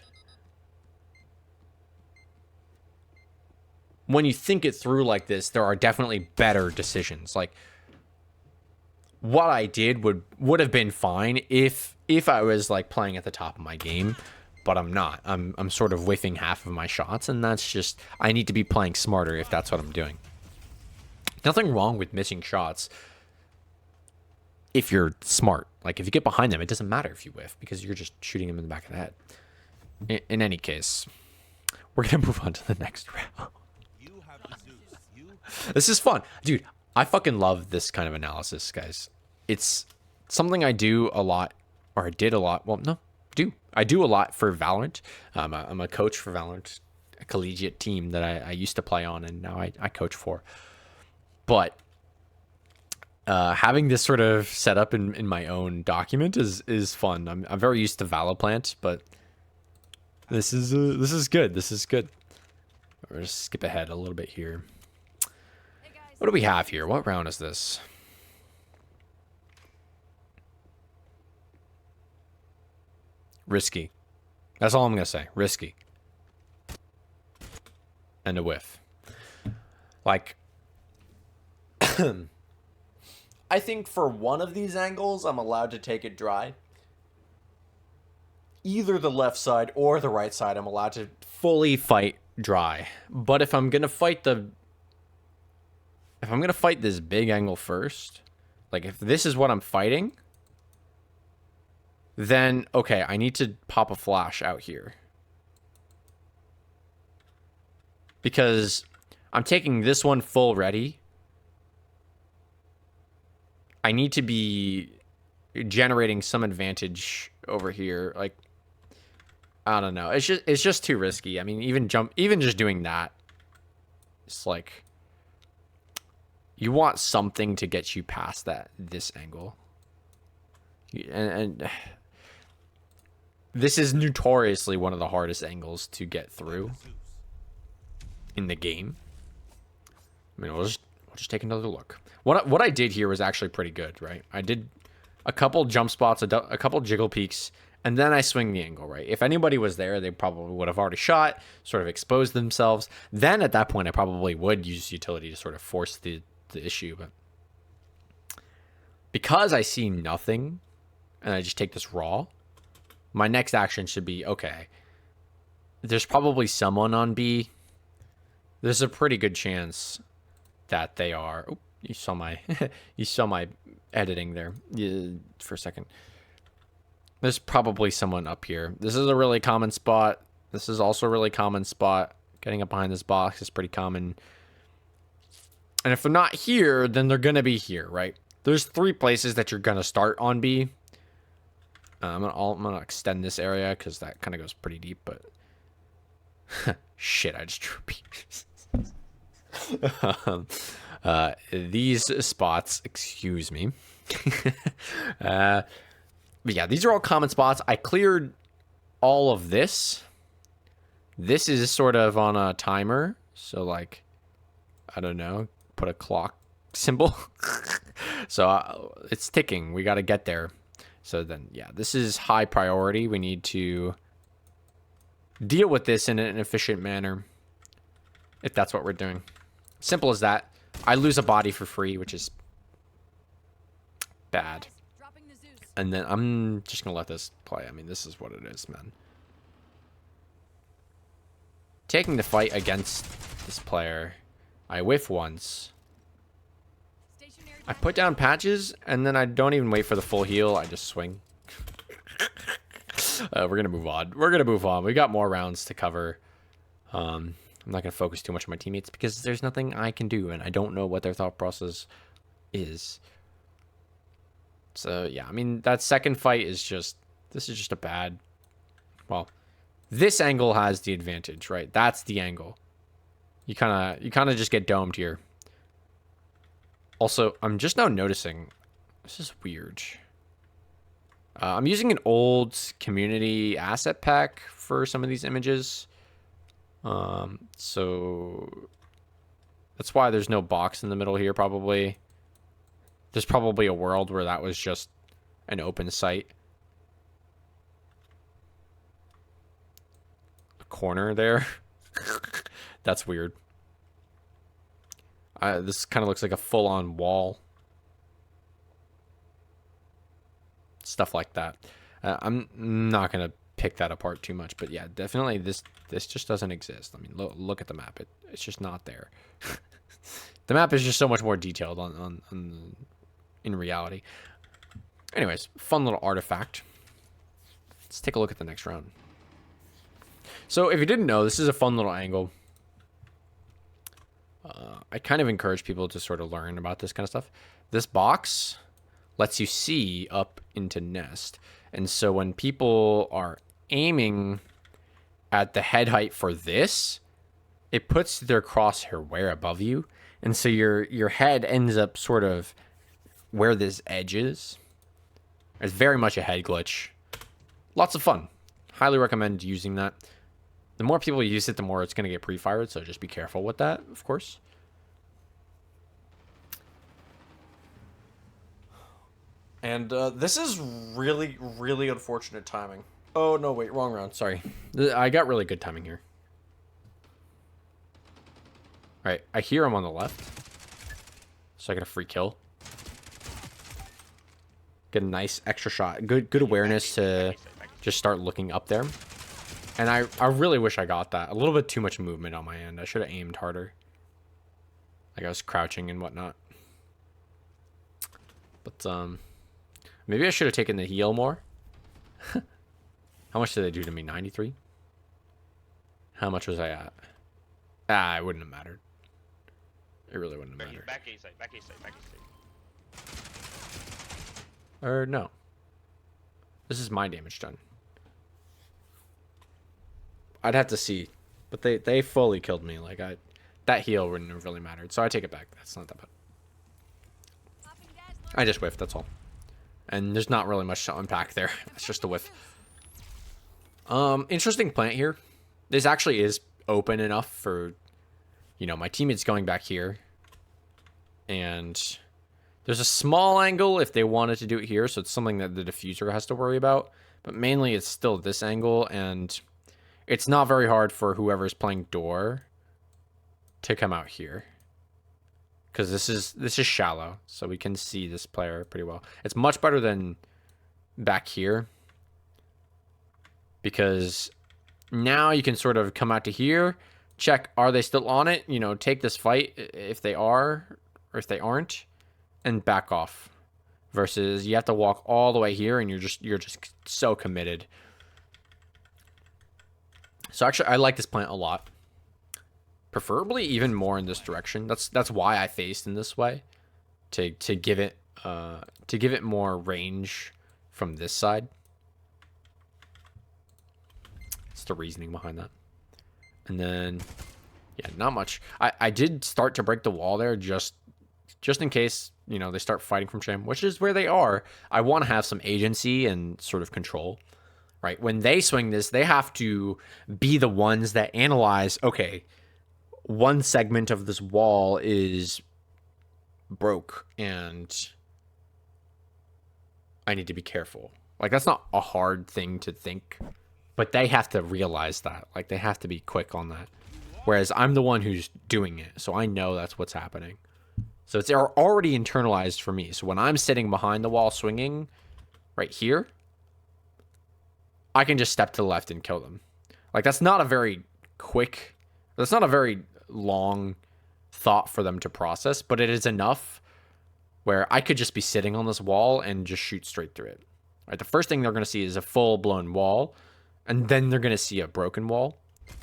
when you think it through like this, there are definitely better decisions. Like, what I did would have been fine if I was like playing at the top of my game, but I'm not. I'm sort of whiffing half of my shots, and that's just, I need to be playing smarter if that's what I'm doing. Nothing wrong with missing shots if you're smart. Like, if you get behind them, it doesn't matter if you whiff, because you're just shooting them in the back of the head. In any case, we're gonna move on to the next round. This is fun. Dude, I fucking love this kind of analysis, guys. It's something I do a lot, or I did a lot. Well, no, I do a lot for Valorant. I'm a coach for Valorant, a collegiate team that I used to play on, and now I coach for. But having this sort of set up in my own document is fun. I'm very used to Valoplant, but this is good. This is good. We're just skip ahead a little bit here. What do we have here? What round is this? Risky. That's all I'm going to say. Risky. And a whiff. Like, I think for one of these angles, I'm allowed to take it dry. Either the left side or the right side, I'm allowed to fully fight dry. But if I'm going to fight this big angle first, like if this is what I'm fighting, then, okay, I need to pop a flash out here. Because I'm taking this one full ready. I need to be generating some advantage over here. Like, I don't know. It's just too risky. I mean, even just doing that, it's like you want something to get you past this angle. And this is notoriously one of the hardest angles to get through in the game. I mean, we'll just take another look. What I did here was actually pretty good, right? I did a couple jump spots, a couple jiggle peeks, and then I swing the angle, right? If anybody was there, they probably would have already shot, sort of exposed themselves. Then at that point, I probably would use utility to sort of force the issue. But because I see nothing, and I just take this raw, my next action should be, okay, there's probably someone on B. There's a pretty good chance that they are. Oh, you saw my you saw my editing there for a second. There's probably someone up here. This is a really common spot. This is also a really common spot. Getting up behind this box is pretty common. And if they're not here, then they're going to be here, right? There's 3 places that you're going to start on B. I'm gonna extend this area because that kind of goes pretty deep, but shit, I just drew these spots, excuse me. But yeah, these are all common spots. I cleared all of this. This is sort of on a timer, so like, I don't know, put a clock symbol. So it's ticking. We got to get there. So then, yeah, this is high priority. We need to deal with this in an efficient manner, if that's what we're doing. Simple as that. I lose a body for free, which is bad. And then I'm just going to let this play. I mean, this is what it is, man. Taking the fight against this player, I whiff once. I put down patches, and then I don't even wait for the full heal. I just swing. We're going to move on. We're going to move on. We got more rounds to cover. I'm not going to focus too much on my teammates because there's nothing I can do, and I don't know what their thought process is. So, yeah, I mean, that second fight is just... This is just a bad... Well, this angle has the advantage, right? That's the angle. You kind of just get domed here. Also, I'm just now noticing, this is weird. I'm using an old community asset pack for some of these images. So that's why there's no box in the middle here, probably. There's probably a world where that was just an open site. A corner there. That's weird. This kind of looks like a full-on wall. Stuff like that. I'm not going to pick that apart too much, but yeah, definitely this just doesn't exist. I mean, look at the map. It's just not there. The map is just so much more detailed in reality. Anyways, fun little artifact. Let's take a look at the next round. So if you didn't know, this is a fun little angle. I kind of encourage people to sort of learn about this kind of stuff. This box lets you see up into nest. And so when people are aiming at the head height for this, it puts their crosshair way above you. And so your head ends up sort of where this edge is. It's very much a head glitch. Lots of fun. Highly recommend using that. The more people use it, the more it's going to get pre-fired, so just be careful with that, of course. And this is really, really unfortunate timing. Oh, no, wait, wrong round. Sorry. I got really good timing here. All right, I hear him on the left. So I get a free kill. Get a nice extra shot. Good awareness to just start looking up there. And I really wish I got that. A little bit too much movement on my end. I should have aimed harder. Like I was crouching and whatnot. But, maybe I should have taken the heal more. How much did they do to me? 93? How much was I at? It wouldn't have mattered. It really wouldn't have mattered. Back A side, back A side, back A side. Or no. This is my damage done. I'd have to see. But they fully killed me. Like, that heal wouldn't have really mattered. So I take it back. That's not that bad. I just whiffed, that's all. And there's not really much to unpack there. It's just a whiff. Interesting plant here. This actually is open enough for, you know, my teammates going back here. And there's a small angle if they wanted to do it here. So it's something that the diffuser has to worry about. But mainly it's still this angle. And it's not very hard for whoever's playing door to come out here. Because this is shallow, so we can see this player pretty well. It's much better than back here. Because now you can sort of come out to here, check, are they still on it? You know, take this fight if they are, or if they aren't, and back off. Versus you have to walk all the way here, and you're just so committed. So actually, I like this plant a lot. Preferably even more in this direction. That's why I faced in this way, to give it more range from this side. It's the reasoning behind that. And then, yeah, not much. I did start to break the wall there just in case, you know, they start fighting from shame, which is where they are. I want to have some agency and sort of control, right? When they swing this, they have to be the ones that analyze, okay, one segment of this wall is broke and I need to be careful. Like, that's not a hard thing to think, but they have to realize that. Like, they have to be quick on that. Whereas I'm the one who's doing it, so I know that's what's happening. So it's already internalized for me. So when I'm sitting behind the wall swinging right here, I can just step to the left and kill them. Like, that's not a very quick, that's not a very long thought for them to process, but it is enough where I could just be sitting on this wall and just shoot straight through it. Right, the first thing they're going to see is a full-blown wall, and then they're going to see a broken wall,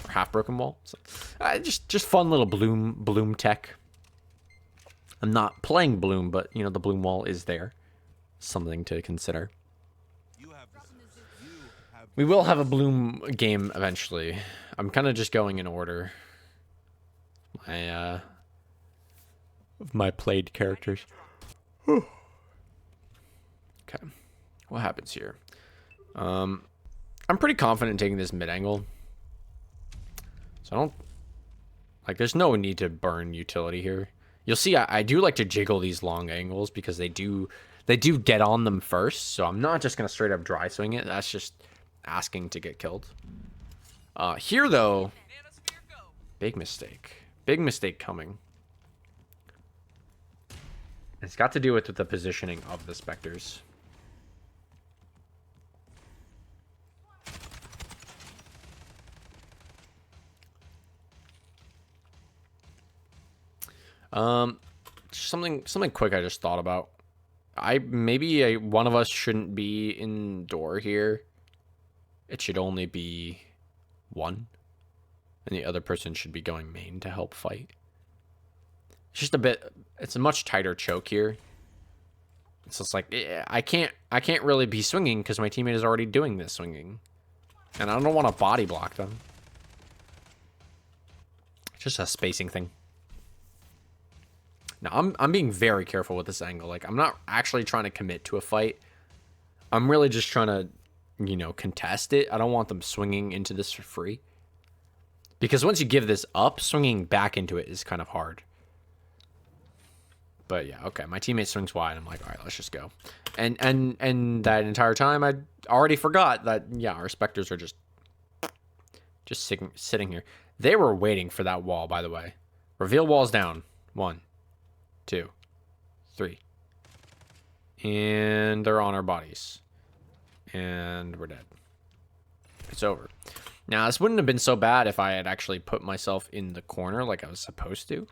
or half-broken wall. So, just fun little bloom tech. I'm not playing bloom, but, you know, the bloom wall is there. Something to consider. We will have a bloom game eventually. I'm kind of just going in order. My played characters. Okay. What happens here? I'm pretty confident in taking this mid angle. So I don't like, there's no need to burn utility here. You'll see I do like to jiggle these long angles because they do get on them first. So I'm not just gonna straight up dry swing it. That's just asking to get killed. Here though, big mistake. Big mistake coming. It's got to do with the positioning of the Spectres. Something quick I just thought about. Maybe one of us shouldn't be indoor here. It should only be one. And the other person should be going main to help fight. It's just a bit, it's a much tighter choke here. It's just like, I can't really be swinging because my teammate is already doing this swinging. And I don't want to body block them. It's just a spacing thing. Now, I'm being very careful with this angle. Like, I'm not actually trying to commit to a fight. I'm really just trying to, you know, contest it. I don't want them swinging into this for free. Because once you give this up, swinging back into it is kind of hard. But yeah, okay. My teammate swings wide. I'm like, all right, let's just go. And that entire time, I already forgot that, yeah, our Spectres are just sitting here. They were waiting for that wall, by the way. Reveal walls down. 1, 2, 3. And they're on our bodies. And we're dead. It's over. Now, this wouldn't have been so bad if I had actually put myself in the corner like I was supposed to.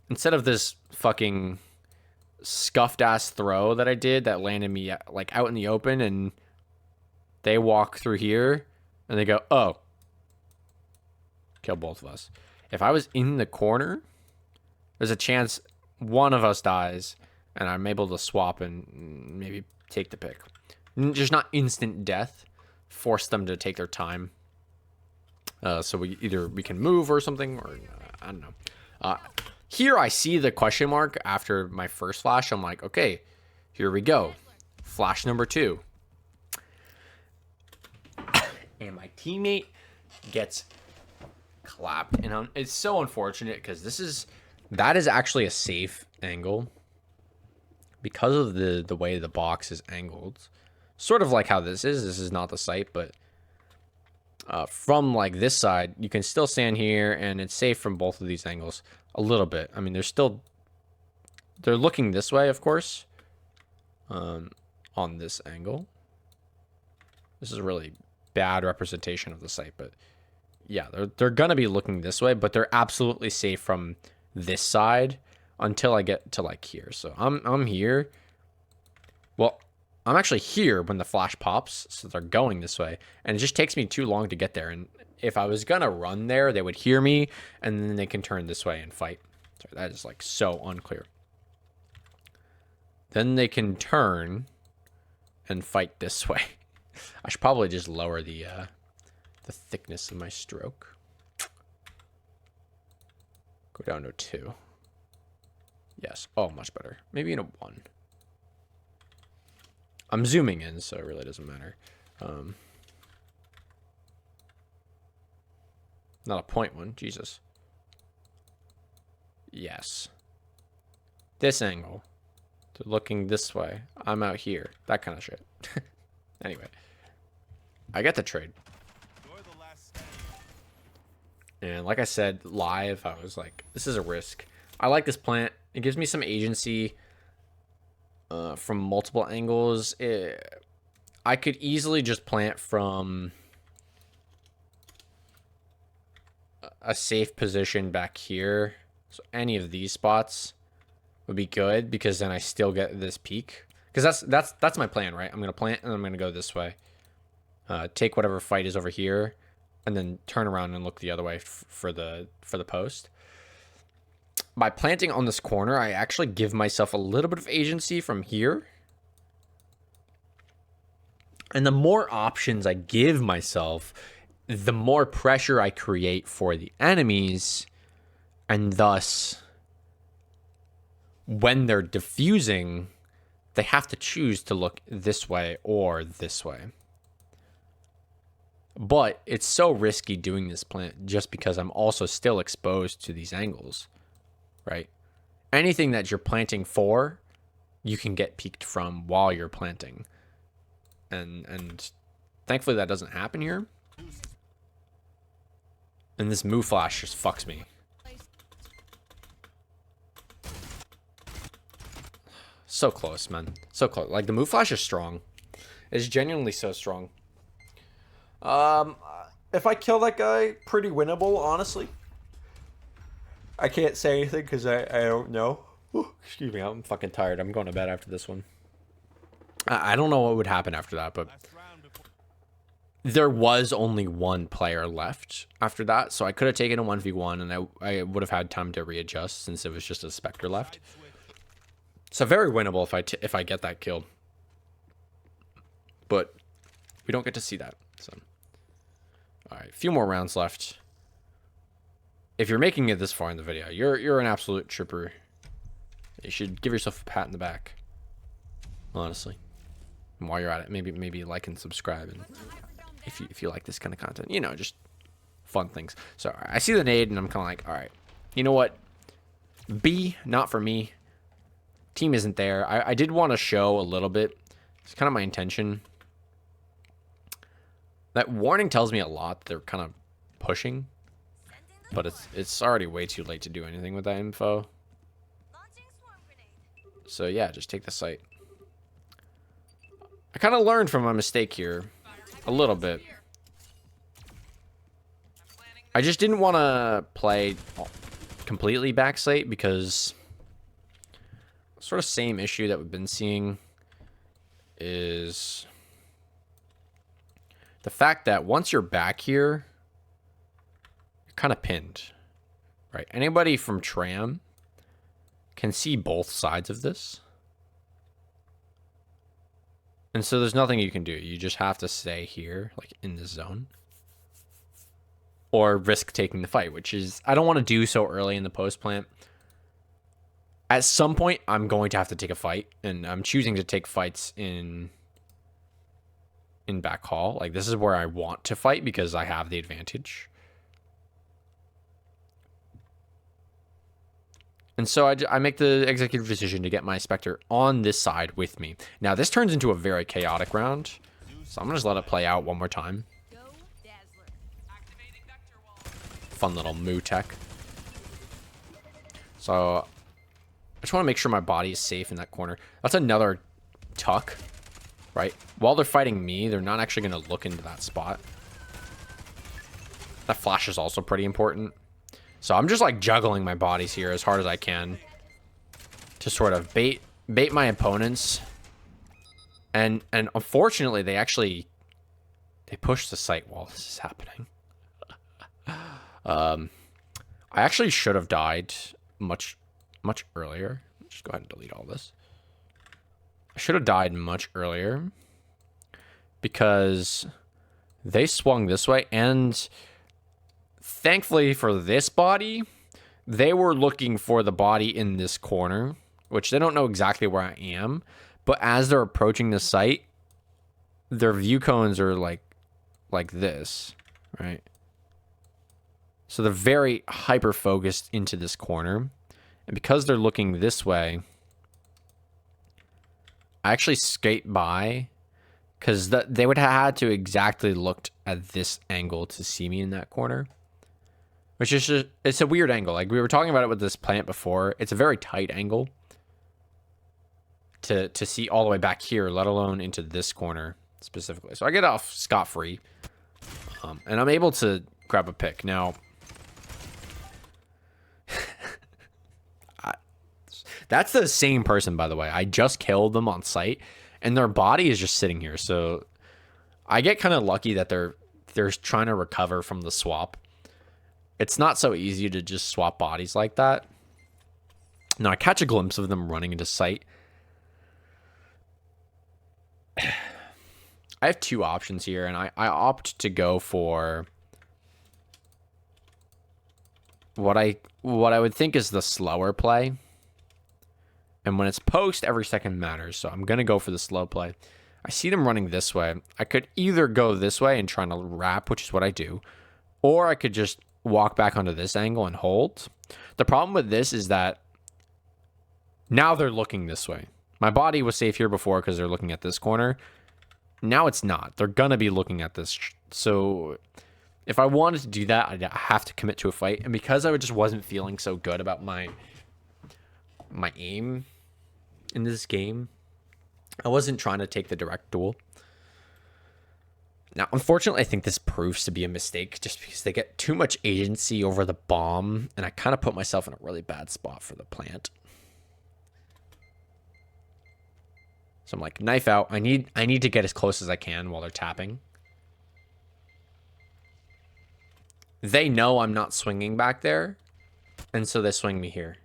Instead of this fucking scuffed ass throw that I did that landed me like out in the open, and they walk through here and they go, oh, kill both of us. If I was in the corner, there's a chance one of us dies and I'm able to swap and maybe take the pick. Just not instant death. Force them to take their time. So we can move or something, or I don't know. Here I see the question mark after my first flash. I'm like, okay, here we go. Flash number 2. And my teammate gets clapped. And it's so unfortunate because that is actually a safe angle. Because of the way the box is angled. Sort of like how this is. This is not the site, but from like this side, you can still stand here and it's safe from both of these angles a little bit. I mean, they're looking this way, of course, on this angle. This is a really bad representation of the site, but yeah, they're going to be looking this way, but they're absolutely safe from this side until I get to like here. So I'm here. Well, I'm actually here when the flash pops, so they're going this way, and it just takes me too long to get there. And if I was gonna run there, they would hear me, and then they can turn this way and fight. Sorry, that is like so unclear. Then they can turn and fight this way. I should probably just lower the thickness of my stroke. Go down to 2. Yes. Oh, much better. Maybe in a 1. I'm zooming in, so it really doesn't matter. Not a 0.1. Jesus. Yes. This angle. They're looking this way. I'm out here. That kind of shit. Anyway. I get the trade. And like I said, live, I was like, this is a risk. I like this plant. It gives me some agency. From multiple angles. I could easily just plant from a safe position back here. So any of these spots would be good because then I still get this peak. Because that's my plan, right? I'm gonna plant and I'm gonna go this way. Take whatever fight is over here, and then turn around and look the other way for the post. By planting on this corner, I actually give myself a little bit of agency from here. And the more options I give myself, the more pressure I create for the enemies. And thus, when they're diffusing, they have to choose to look this way or this way. But it's so risky doing this plant just because I'm also still exposed to these angles. Right? Anything that you're planting for, you can get peeked from while you're planting. And thankfully that doesn't happen here. And this move flash just fucks me. So close, man. So close. Like, the move flash is strong. It's genuinely so strong. If I kill that guy, pretty winnable, honestly. I can't say anything because I don't know. Ooh, excuse me, I'm fucking tired. I'm going to bed after this one. I don't know what would happen after that, but there was only one player left after that, so I could have taken a 1v1 and I would have had time to readjust since it was just a Spectre left. So very winnable if I get that kill. But we don't get to see that. So all right, a few more rounds left. If you're making it this far in the video, you're an absolute trooper. You should give yourself a pat in the back. Honestly. And while you're at it, maybe like and subscribe, and if you like this kind of content, you know, just fun things. So I see the nade and I'm kind of like, all right, you know what? B, not for me. Team isn't there. I did want to show a little bit. It's kind of my intention. That warning tells me a lot. They're kind of pushing. But it's already way too late to do anything with that info. So yeah, just take the site. I kind of learned from my mistake here. A little bit. I just didn't want to play completely backslate because sort of same issue that we've been seeing is the fact that once you're back here, kind of pinned, right? Anybody from Tram can see both sides of this. And so there's nothing you can do. You just have to stay here, like in this zone. Or risk taking the fight, which is, I don't want to do so early in the post plant. At some point, I'm going to have to take a fight, and I'm choosing to take fights in back hall. Like, this is where I want to fight because I have the advantage. And so I make the executive decision to get my Spectre on this side with me. Now, this turns into a very chaotic round, so I'm going to just let it play out one more time. Go Dazzler. Activating vector wall. Fun little moo tech. So, I just want to make sure my body is safe in that corner. That's another tuck, right? While they're fighting me, they're not actually going to look into that spot. That flash is also pretty important. So I'm just like juggling my bodies here as hard as I can to sort of bait my opponents. And unfortunately, they push the site while this is happening. I actually should have died much earlier. Just go ahead and delete all this. I should have died much earlier because they swung this way, and thankfully for this body, they were looking for the body in this corner, which they don't know exactly where I am, but as they're approaching the site, their view cones are like this, right? So they're very hyper focused into this corner. And because they're looking this way, I actually skate by because they would have had to exactly looked at this angle to see me in that corner. Which is just, it's a weird angle. Like we were talking about it with this plant before. It's a very tight angle to see all the way back here, let alone into this corner specifically. So I get off scot-free. And I'm able to grab a pick. Now, that's the same person, by the way. I just killed them on site, and their body is just sitting here. So I get kind of lucky that they're trying to recover from the swap. It's not so easy to just swap bodies like that. Now, I catch a glimpse of them running into site. I have two options here, and I opt to go for what I would think is the slower play. And when it's post, every second matters. So I'm going to go for the slow play. I see them running this way. I could either go this way and try to wrap, which is what I do. Or I could just walk back onto this angle and hold. The problem with this is that now they're looking this way. My body was safe here before because they're looking at this corner. Now it's not. They're going to be looking at this. So if I wanted to do that, I'd have to commit to a fight. And because I just wasn't feeling so good about my aim in this game, I wasn't trying to take the direct duel. Now, unfortunately, I think this proves to be a mistake just because they get too much agency over the bomb, and I kind of put myself in a really bad spot for the plant. So I'm like, knife out. I need to get as close as I can while they're tapping. They know I'm not swinging back there, and so they swing me here.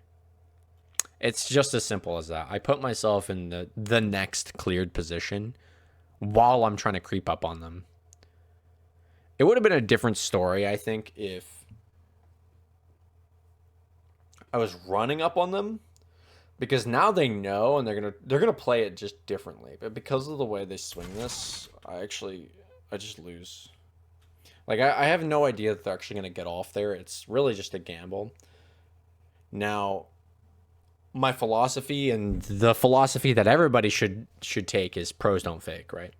It's just as simple as that. I put myself in the next cleared position while I'm trying to creep up on them. It would have been a different story, I think, if I was running up on them, because now they know and they're gonna play it just differently. But because of the way they swing this, I just lose. Like I have no idea that they're actually gonna get off there. It's really just a gamble. Now, my philosophy and the philosophy that everybody should take is pros don't fake, right?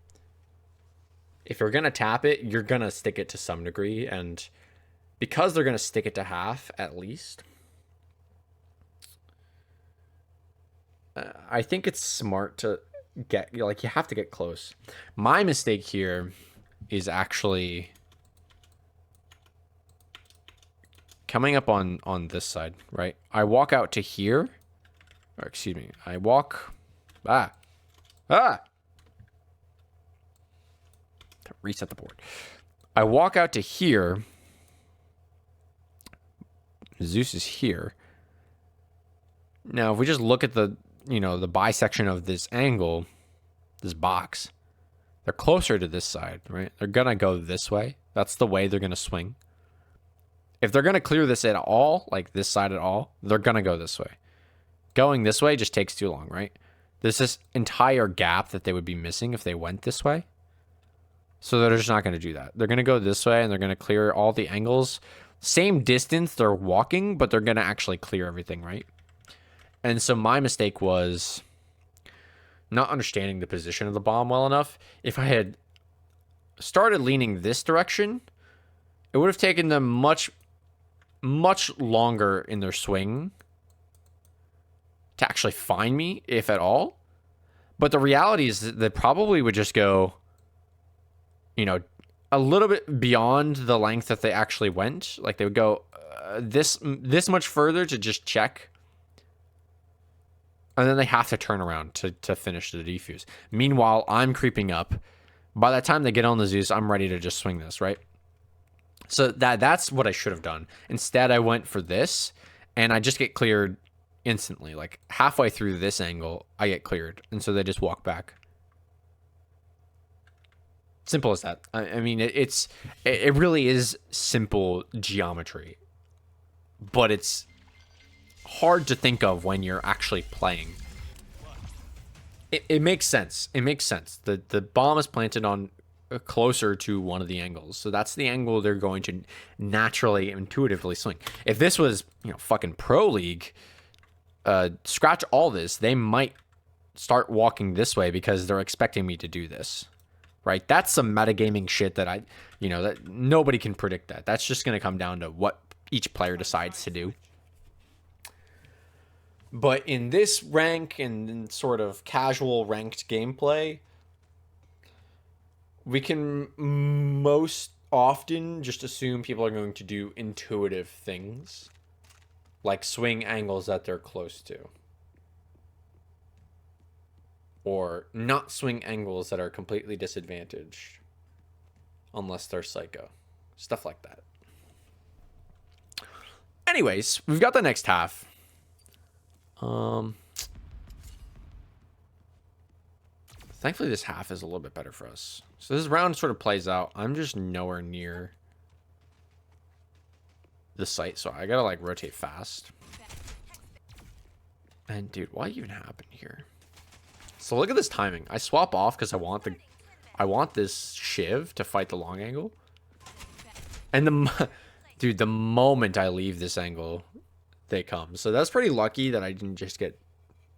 If you're going to tap it, you're going to stick it to some degree. And because they're going to stick it to half, at least, I think it's smart to get, like, you have to get close. My mistake here is actually coming up on this side, right? I walk out to here. Or excuse me, I walk... Reset the board. I walk out to here. Zeus is here. Now, if we just look at the bisection of this angle, this box, They're closer to this side, right? They're going to go this way. That's the way they're going to swing. If they're going to clear this at all, like this side at all, they're going to go this way. Going this way just takes too long, right? There's this entire gap that they would be missing if they went this way. So they're just not going to do that. They're going to go this way, and they're going to clear all the angles. Same distance they're walking, but they're going to actually clear everything, right? And so my mistake was not understanding the position of the bomb well enough. If I had started leaning this direction, it would have taken them much longer in their swing to actually find me, if at all. But the reality is that they probably would just go, you know, a little bit beyond the length that they actually went. Like they would go this much further to just check. And then they have to turn around to finish the defuse. Meanwhile, I'm creeping up. By the time they get on the Zeus, I'm ready to just swing this, right? So that's what I should have done. Instead, I went for this, and I just get cleared instantly. Like halfway through this angle, I get cleared. And so they just walk back. Simple as that. I mean, it really is simple geometry. But it's hard to think of when you're actually playing. It makes sense. It makes sense. The bomb is planted on closer to one of the angles. So that's the angle they're going to naturally, intuitively swing. If this was, you know, fucking Pro League, scratch all this, they might start walking this way because they're expecting me to do this. Right? That's some metagaming shit that that nobody can predict that. That's just going to come down to what each player decides to do. But in this rank and in sort of casual ranked gameplay, we can most often just assume people are going to do intuitive things, like swing angles that they're close to, or not swing angles that are completely disadvantaged, unless they're psycho. Stuff like that. Anyways, we've got the next half. Thankfully, this half is a little bit better for us. So this round sort of plays out. I'm just nowhere near the site, so I gotta like rotate fast. And dude, what even happened here? So look at this timing. I swap off because I want this shiv to fight the long angle. And the moment I leave this angle, they come. So that's pretty lucky that I didn't just get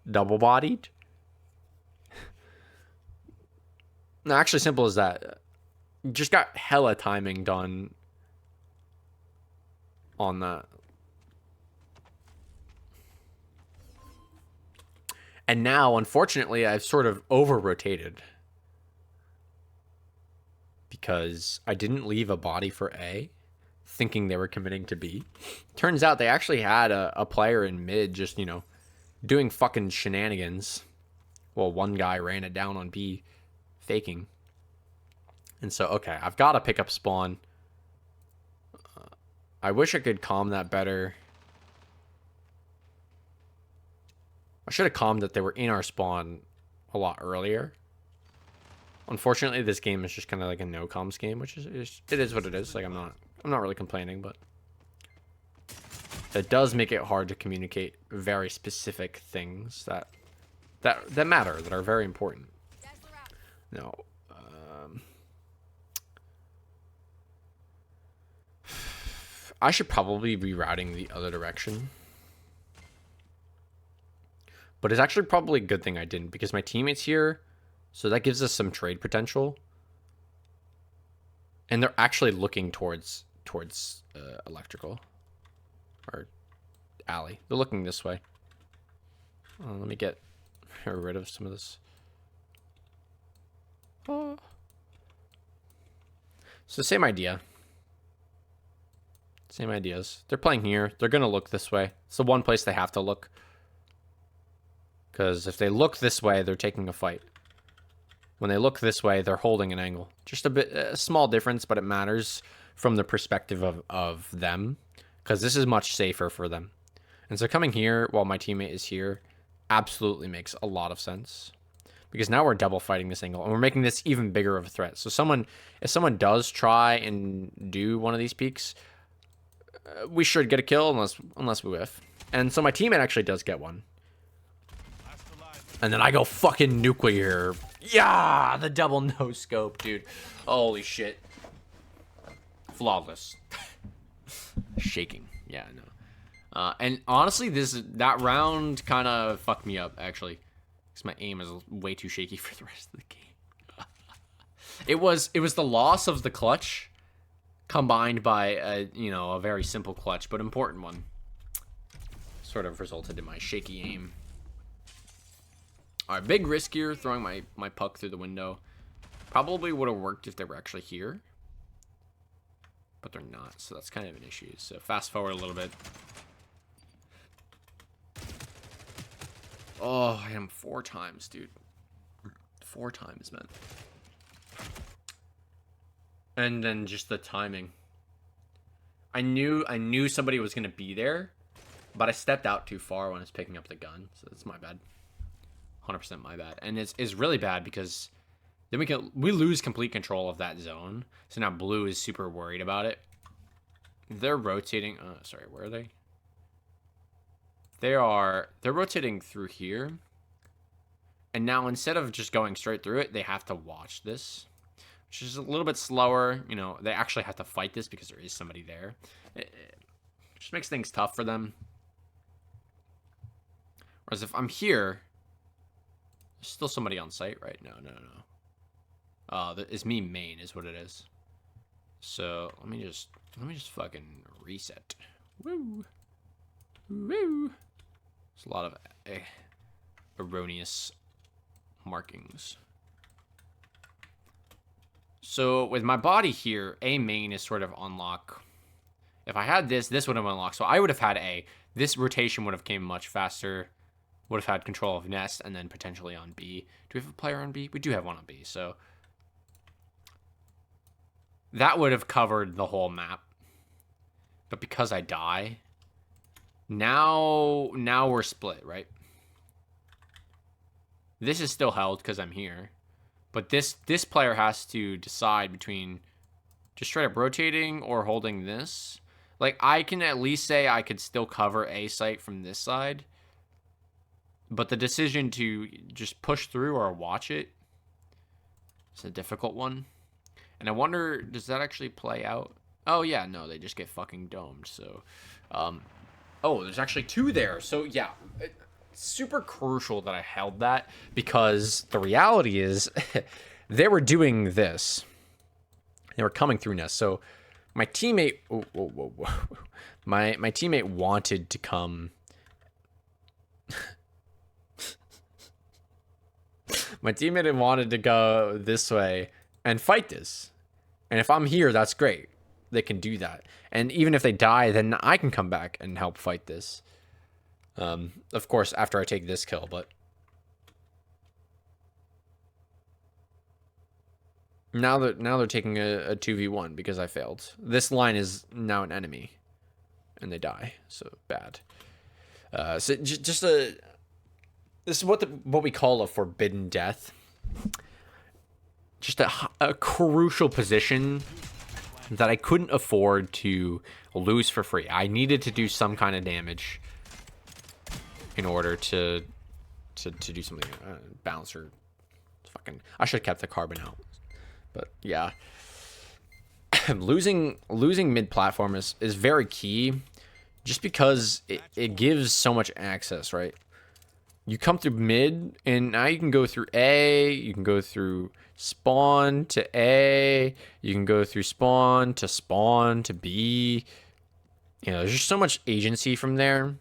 double bodied. No, actually, simple as that. Just got hella timing done on that. And now, unfortunately, I've sort of over-rotated. Because I didn't leave a body for A, thinking they were committing to B. Turns out they actually had a player in mid just, doing fucking shenanigans. Well, one guy ran it down on B, faking. And so, okay, I've got to pick up spawn. I wish I could calm that better. I should have calmed that they were in our spawn a lot earlier. Unfortunately, this game is just kind of like a no comms game, which is it is what it is. Like I'm not really complaining, but it does make it hard to communicate very specific things that matter, that are very important. No. I should probably be routing the other direction. But it's actually probably a good thing I didn't, because my teammate's here, so that gives us some trade potential. And they're actually looking towards electrical. Or alley. They're looking this way. Let me get rid of some of this. Oh. So same idea. Same ideas. They're playing here. They're going to look this way. It's the one place they have to look. Because if they look this way, they're taking a fight. When they look this way, they're holding an angle. Just a small difference, but it matters from the perspective of them. Because this is much safer for them. And so coming here while my teammate is here absolutely makes a lot of sense. because now we're double fighting this angle, and we're making this even bigger of a threat. So if someone does try and do one of these peaks, we should get a kill unless we whiff. And so my teammate actually does get one. And then I go fucking nuclear. Yeah, the double no scope, dude. Holy shit. Flawless. Shaking. Yeah, no. And honestly, that round kind of fucked me up, actually. Because my aim is way too shaky for the rest of the game. It was the loss of the clutch combined by a very simple clutch, but important one. Sort of resulted in my shaky aim. Alright, big risk here, throwing my puck through the window. Probably would have worked if they were actually here. But they're not, so that's kind of an issue. So fast forward a little bit. Oh, I hit him 4 times, dude. 4 times, man. And then just the timing. I knew somebody was going to be there, but I stepped out too far when I was picking up the gun, so that's my bad. 100% my bad. And it's really bad because then we lose complete control of that zone. So now blue is super worried about it. They're rotating. Sorry, where are they? They're rotating through here. And now instead of just going straight through it, they have to watch this, which is a little bit slower. You know, they actually have to fight this because there is somebody there. It just makes things tough for them. Whereas if I'm here, there's still somebody on site, right? No. It's me main is what it is. So let me just fucking reset. Woo. There's a lot of erroneous markings. So with my body here, A main is sort of unlock. If I had this would have unlocked. So I would have had A. This rotation would have came much faster. Would have had control of nest and then potentially on B. Do we have a player on B? We do have one on B. So that would have covered the whole map. But because I die, now we're split, right? This is still held because I'm here. But this player has to decide between just straight up rotating or holding this. Like, I can at least say I could still cover A site from this side. But the decision to just push through or watch it is a difficult one. And I wonder, does that actually play out? Oh, yeah, no, they just get fucking domed. So, oh, there's actually 2 there. So, yeah, super crucial that I held that because the reality is they were doing this. They were coming through nest. So my teammate, my teammate wanted to come. My teammate wanted to go this way and fight this. And if I'm here, that's great. They can do that. And even if they die, then I can come back and help fight this. Of course, after I take this kill, but now they're taking a 2v1 because I failed. This line is now an enemy, and they die. So bad. So just a. This is what we call a forbidden death. Just a crucial position that I couldn't afford to lose for free. I needed to do some kind of damage in order to do something. Bouncer, fucking. I should have kept the carbon out, but yeah. losing mid platform is very key, just because it gives so much access, right? You come through mid, and now you can go through A, you can go through spawn to A, you can go through spawn to B. You know, there's just so much agency from there.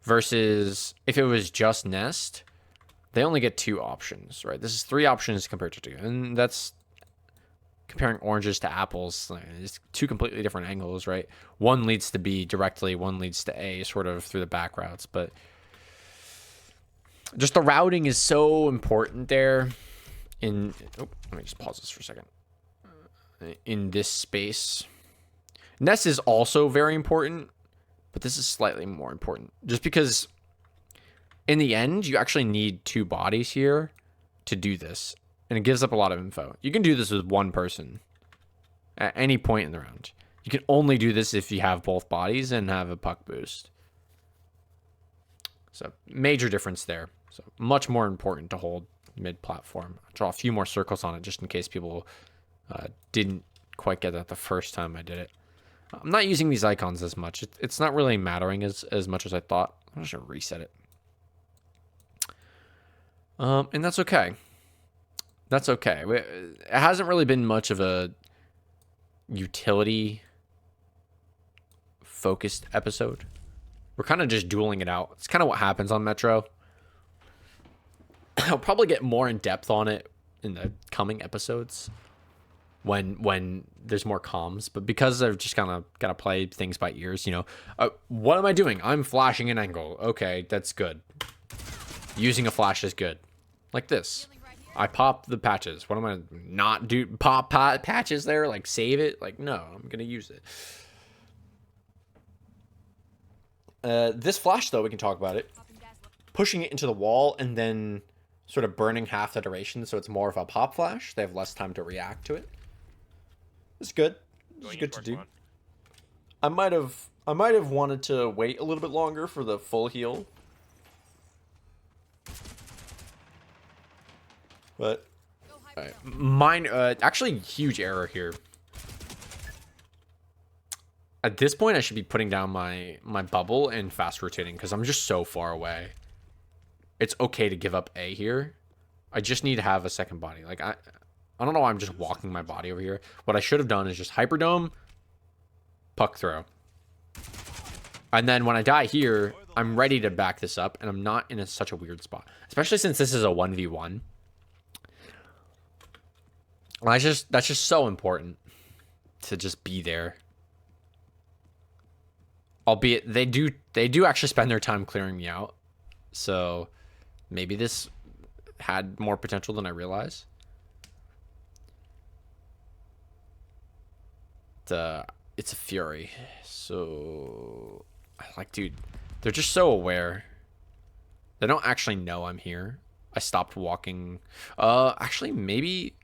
Versus if it was just nest, they only get 2 options, right? This is 3 options compared to 2, and that's comparing oranges to apples. It's 2 completely different angles, right? One leads to B directly, one leads to A, sort of through the back routes, but just the routing is so important there. Let me just pause this for a second. In this space, nest is also very important, but this is slightly more important, just because In the end, you actually need 2 bodies here to do this. And it gives up a lot of info. You can do this with 1 person at any point in the round. You can only do this if you have both bodies and have a puck boost. So major difference there. So much more important to hold mid-platform. I'll draw a few more circles on it just in case people didn't quite get that the first time I did it. I'm not using these icons as much. It's not really mattering as much as I thought. I'm just going to reset it. And that's okay. That's okay. It hasn't really been much of a utility focused episode. We're kind of just dueling it out. It's kind of what happens on Metro. I'll probably get more in depth on it in the coming episodes when there's more comms. But because I've just kind of got to play things by ears, you know, what am I doing? I'm flashing an angle. Okay, that's good. Using a flash is good. Like this. I pop the patches. What am I not do? Pop patches there? Like save it? Like no, I'm gonna use it. This flash though, we can talk about it. Pushing it into the wall and then sort of burning half the duration, so it's more of a pop flash. They have less time to react to it. It's good. It's good to do. I might have wanted to wait a little bit longer for the full heal. But mine actually huge error here. At this point I should be putting down my bubble and fast rotating because I'm just so far away. It's okay to give up A here. I just need to have a second body. Like I don't know why I'm just walking my body over here. What I should have done is just hyperdome, puck throw. And then when I die here, I'm ready to back this up and I'm not in such a weird spot. Especially since this is a 1v1. That's just so important to just be there. Albeit they do actually spend their time clearing me out. So maybe this had more potential than I realized. It's a Fury. So dude, they're just so aware. They don't actually know I'm here. I stopped walking. Actually maybe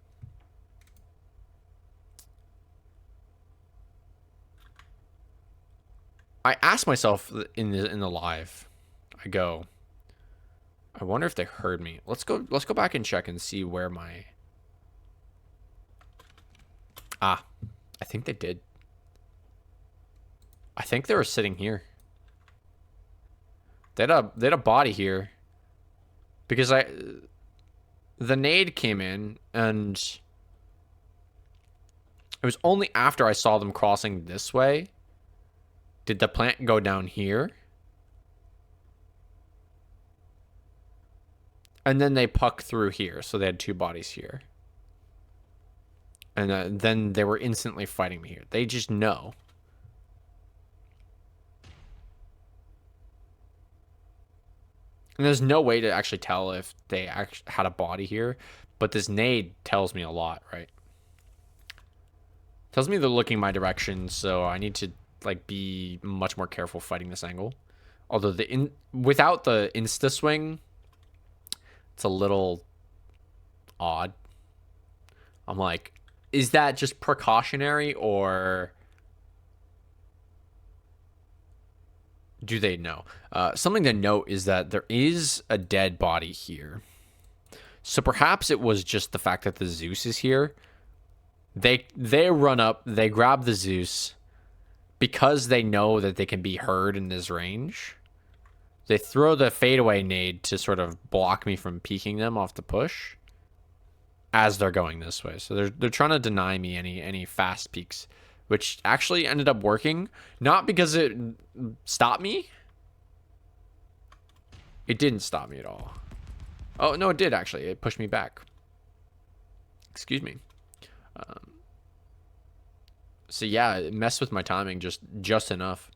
I asked myself in the live, I wonder if they heard me. Let's go back and check and see where my I think they did. I think they were sitting here. They had a body here. Because the nade came in and it was only after I saw them crossing this way did the plant go down here? And then they puck through here. So they had 2 bodies here. And then they were instantly fighting me here. They just know. And there's no way to actually tell if they actually had a body here. But this nade tells me a lot, right? Tells me they're looking my direction. So I need to be much more careful fighting this angle. Although without the insta swing, it's a little odd. I'm like, is that just precautionary or do they know? Something to note is that there is a dead body here. So perhaps it was just the fact that the Zeus is here. They run up, they grab the Zeus. Because they know that they can be heard in this range, they throw the fadeaway nade to sort of block me from peeking them off the push as they're going this way. So they're trying to deny me any fast peeks, which actually ended up working. Not because it stopped me. It didn't stop me at all. Oh, no, it did actually. It pushed me back. Excuse me. So yeah, it messed with my timing just enough.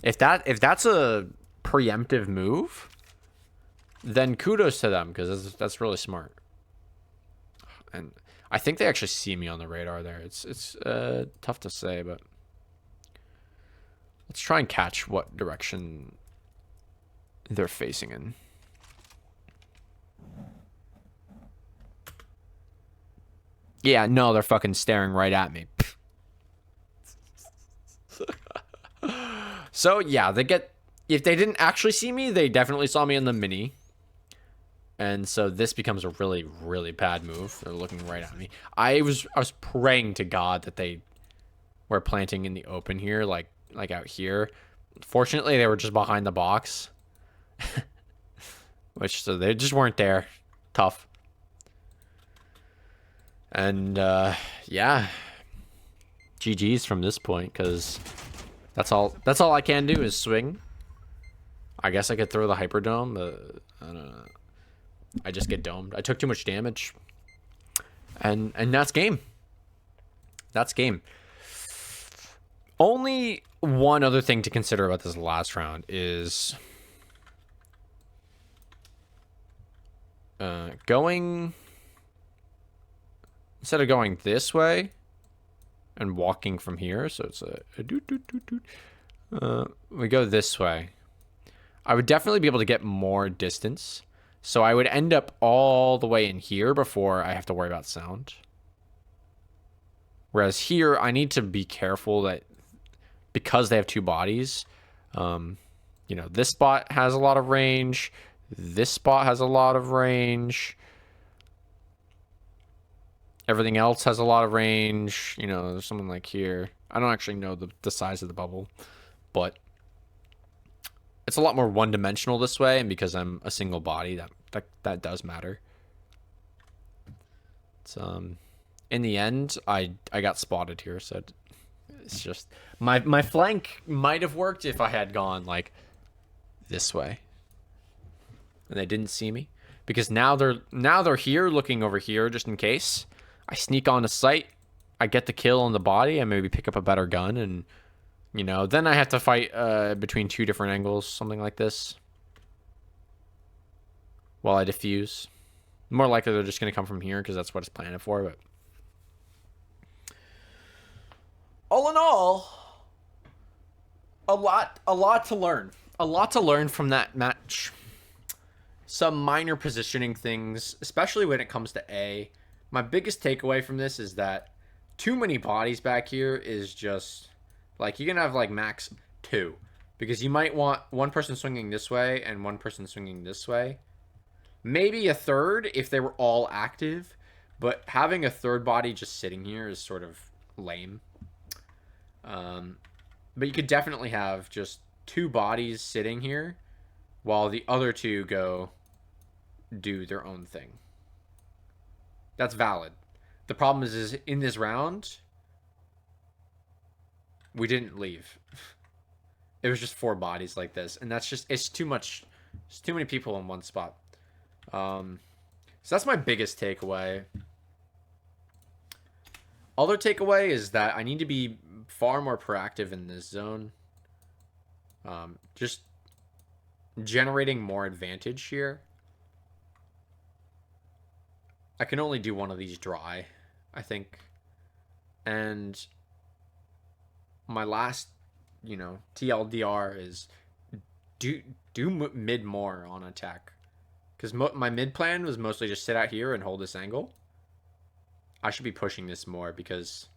If that's a preemptive move, then kudos to them because that's really smart. And I think they actually see me on the radar there. It's tough to say, but let's try and catch what direction they're facing in. Yeah, no, they're fucking staring right at me. So, yeah, they get... If they didn't actually see me, they definitely saw me in the mini. And so this becomes a really, really bad move. They're looking right at me. I was praying to God that they were planting in the open here, like out here. Fortunately, they were just behind the box. So they just weren't there. Tough. And, yeah. GG's from this point, because that's all I can do is swing. I guess I could throw the Hyperdome, but I don't know. I just get domed. I took too much damage. And that's game. That's game. Only one other thing to consider about this last round is going, instead of going this way and walking from here, so it's we go this way. I would definitely be able to get more distance. So I would end up all the way in here before I have to worry about sound. Whereas here, I need to be careful that because they have two bodies, you know, this spot has a lot of range. This spot has a lot of range. Everything else has a lot of range. You know, there's something like here. I don't actually know the size of the bubble, but it's a lot more one-dimensional this way, and because I'm a single body, that does matter. It's, in the end, I got spotted here, so it's just my flank might have worked if I had gone like this way, and they didn't see me because now they're here looking over here just in case. I sneak on a site, I get the kill on the body, and maybe pick up a better gun, and you know, then I have to fight between two different angles, something like this, while I defuse. More likely they're just going to come from here because that's what it's planned for, but all in all, a lot to learn. A lot to learn from that match. Some minor positioning things, especially when it comes to A. My biggest takeaway from this is that too many bodies back here is just... Like, you can have, like, max 2. Because you might want one person swinging this way and one person swinging this way. Maybe a third if they were all active. But having a third body just sitting here is sort of lame. But you could definitely have just 2 bodies sitting here while the other 2 go do their own thing. That's valid. The problem is in this round... We didn't leave. It was just 4 bodies like this. And that's just... It's too much. It's too many people in one spot. So that's my biggest takeaway. Other takeaway is that I need to be far more proactive in this zone. Just generating more advantage here. I can only do one of these dry, I think. And... my last, you know, TLDR is do mid more on attack. Because my mid plan was mostly just sit out here and hold this angle. I should be pushing this more because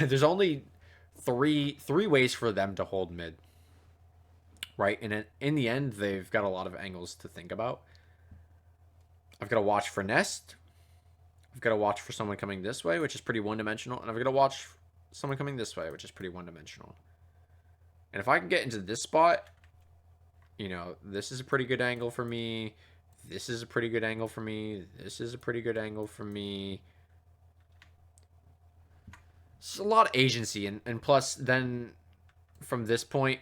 there's only three ways for them to hold mid. Right? And in the end, they've got a lot of angles to think about. I've got to watch for nest. I've got to watch for someone coming this way, which is pretty one-dimensional. And I've got to watch... someone coming this way, which is pretty one-dimensional. And if I can get into this spot, you know, this is a pretty good angle for me. This is a pretty good angle for me. This is a pretty good angle for me. It's a lot of agency. And plus, then from this point,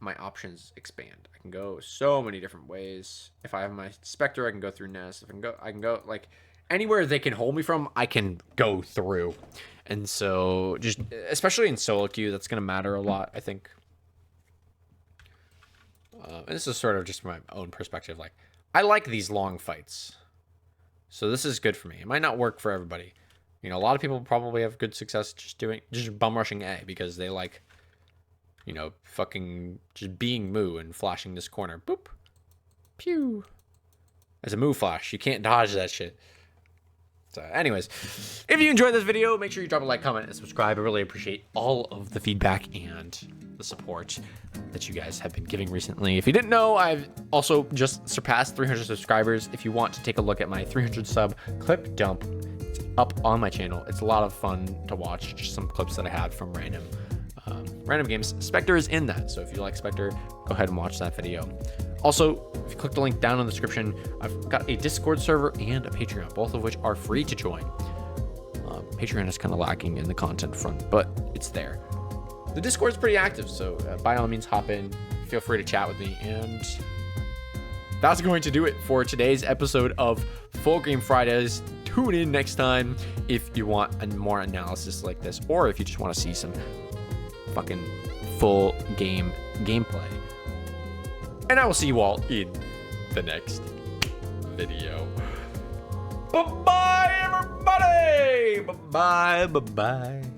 my options expand. I can go so many different ways. If I have my Spectre, I can go through nest. If I can go like... anywhere they can hold me from, I can go through. And so, just, especially in solo queue, that's going to matter a lot, I think. And this is sort of just my own perspective. Like, I like these long fights. So this is good for me. It might not work for everybody. You know, a lot of people probably have good success just bum rushing A because they like, you know, fucking just being Moo and flashing this corner. Boop. Pew. As a Moo flash, you can't dodge that shit. So anyways, if you enjoyed this video, make sure you drop a like, comment, and subscribe. I really appreciate all of the feedback and the support that you guys have been giving recently. If you didn't know, I've also just surpassed 300 subscribers. If you want to take a look at my 300 sub clip dump, it's up on my channel. It's a lot of fun to watch, just some clips that I had from random games. Spectre is in that, so if you like Spectre, go ahead and watch that video. Also, if you click the link down in the description, I've got a Discord server and a Patreon, both of which are free to join. Patreon is kind of lacking in the content front, but it's there. The Discord is pretty active, so by all means, hop in. Feel free to chat with me. And that's going to do it for today's episode of Full Game Fridays. Tune in next time if you want a more analysis like this, or if you just want to see some fucking full game gameplay. And I will see you all in the next video. Bye-bye, everybody! Bye-bye, bye-bye.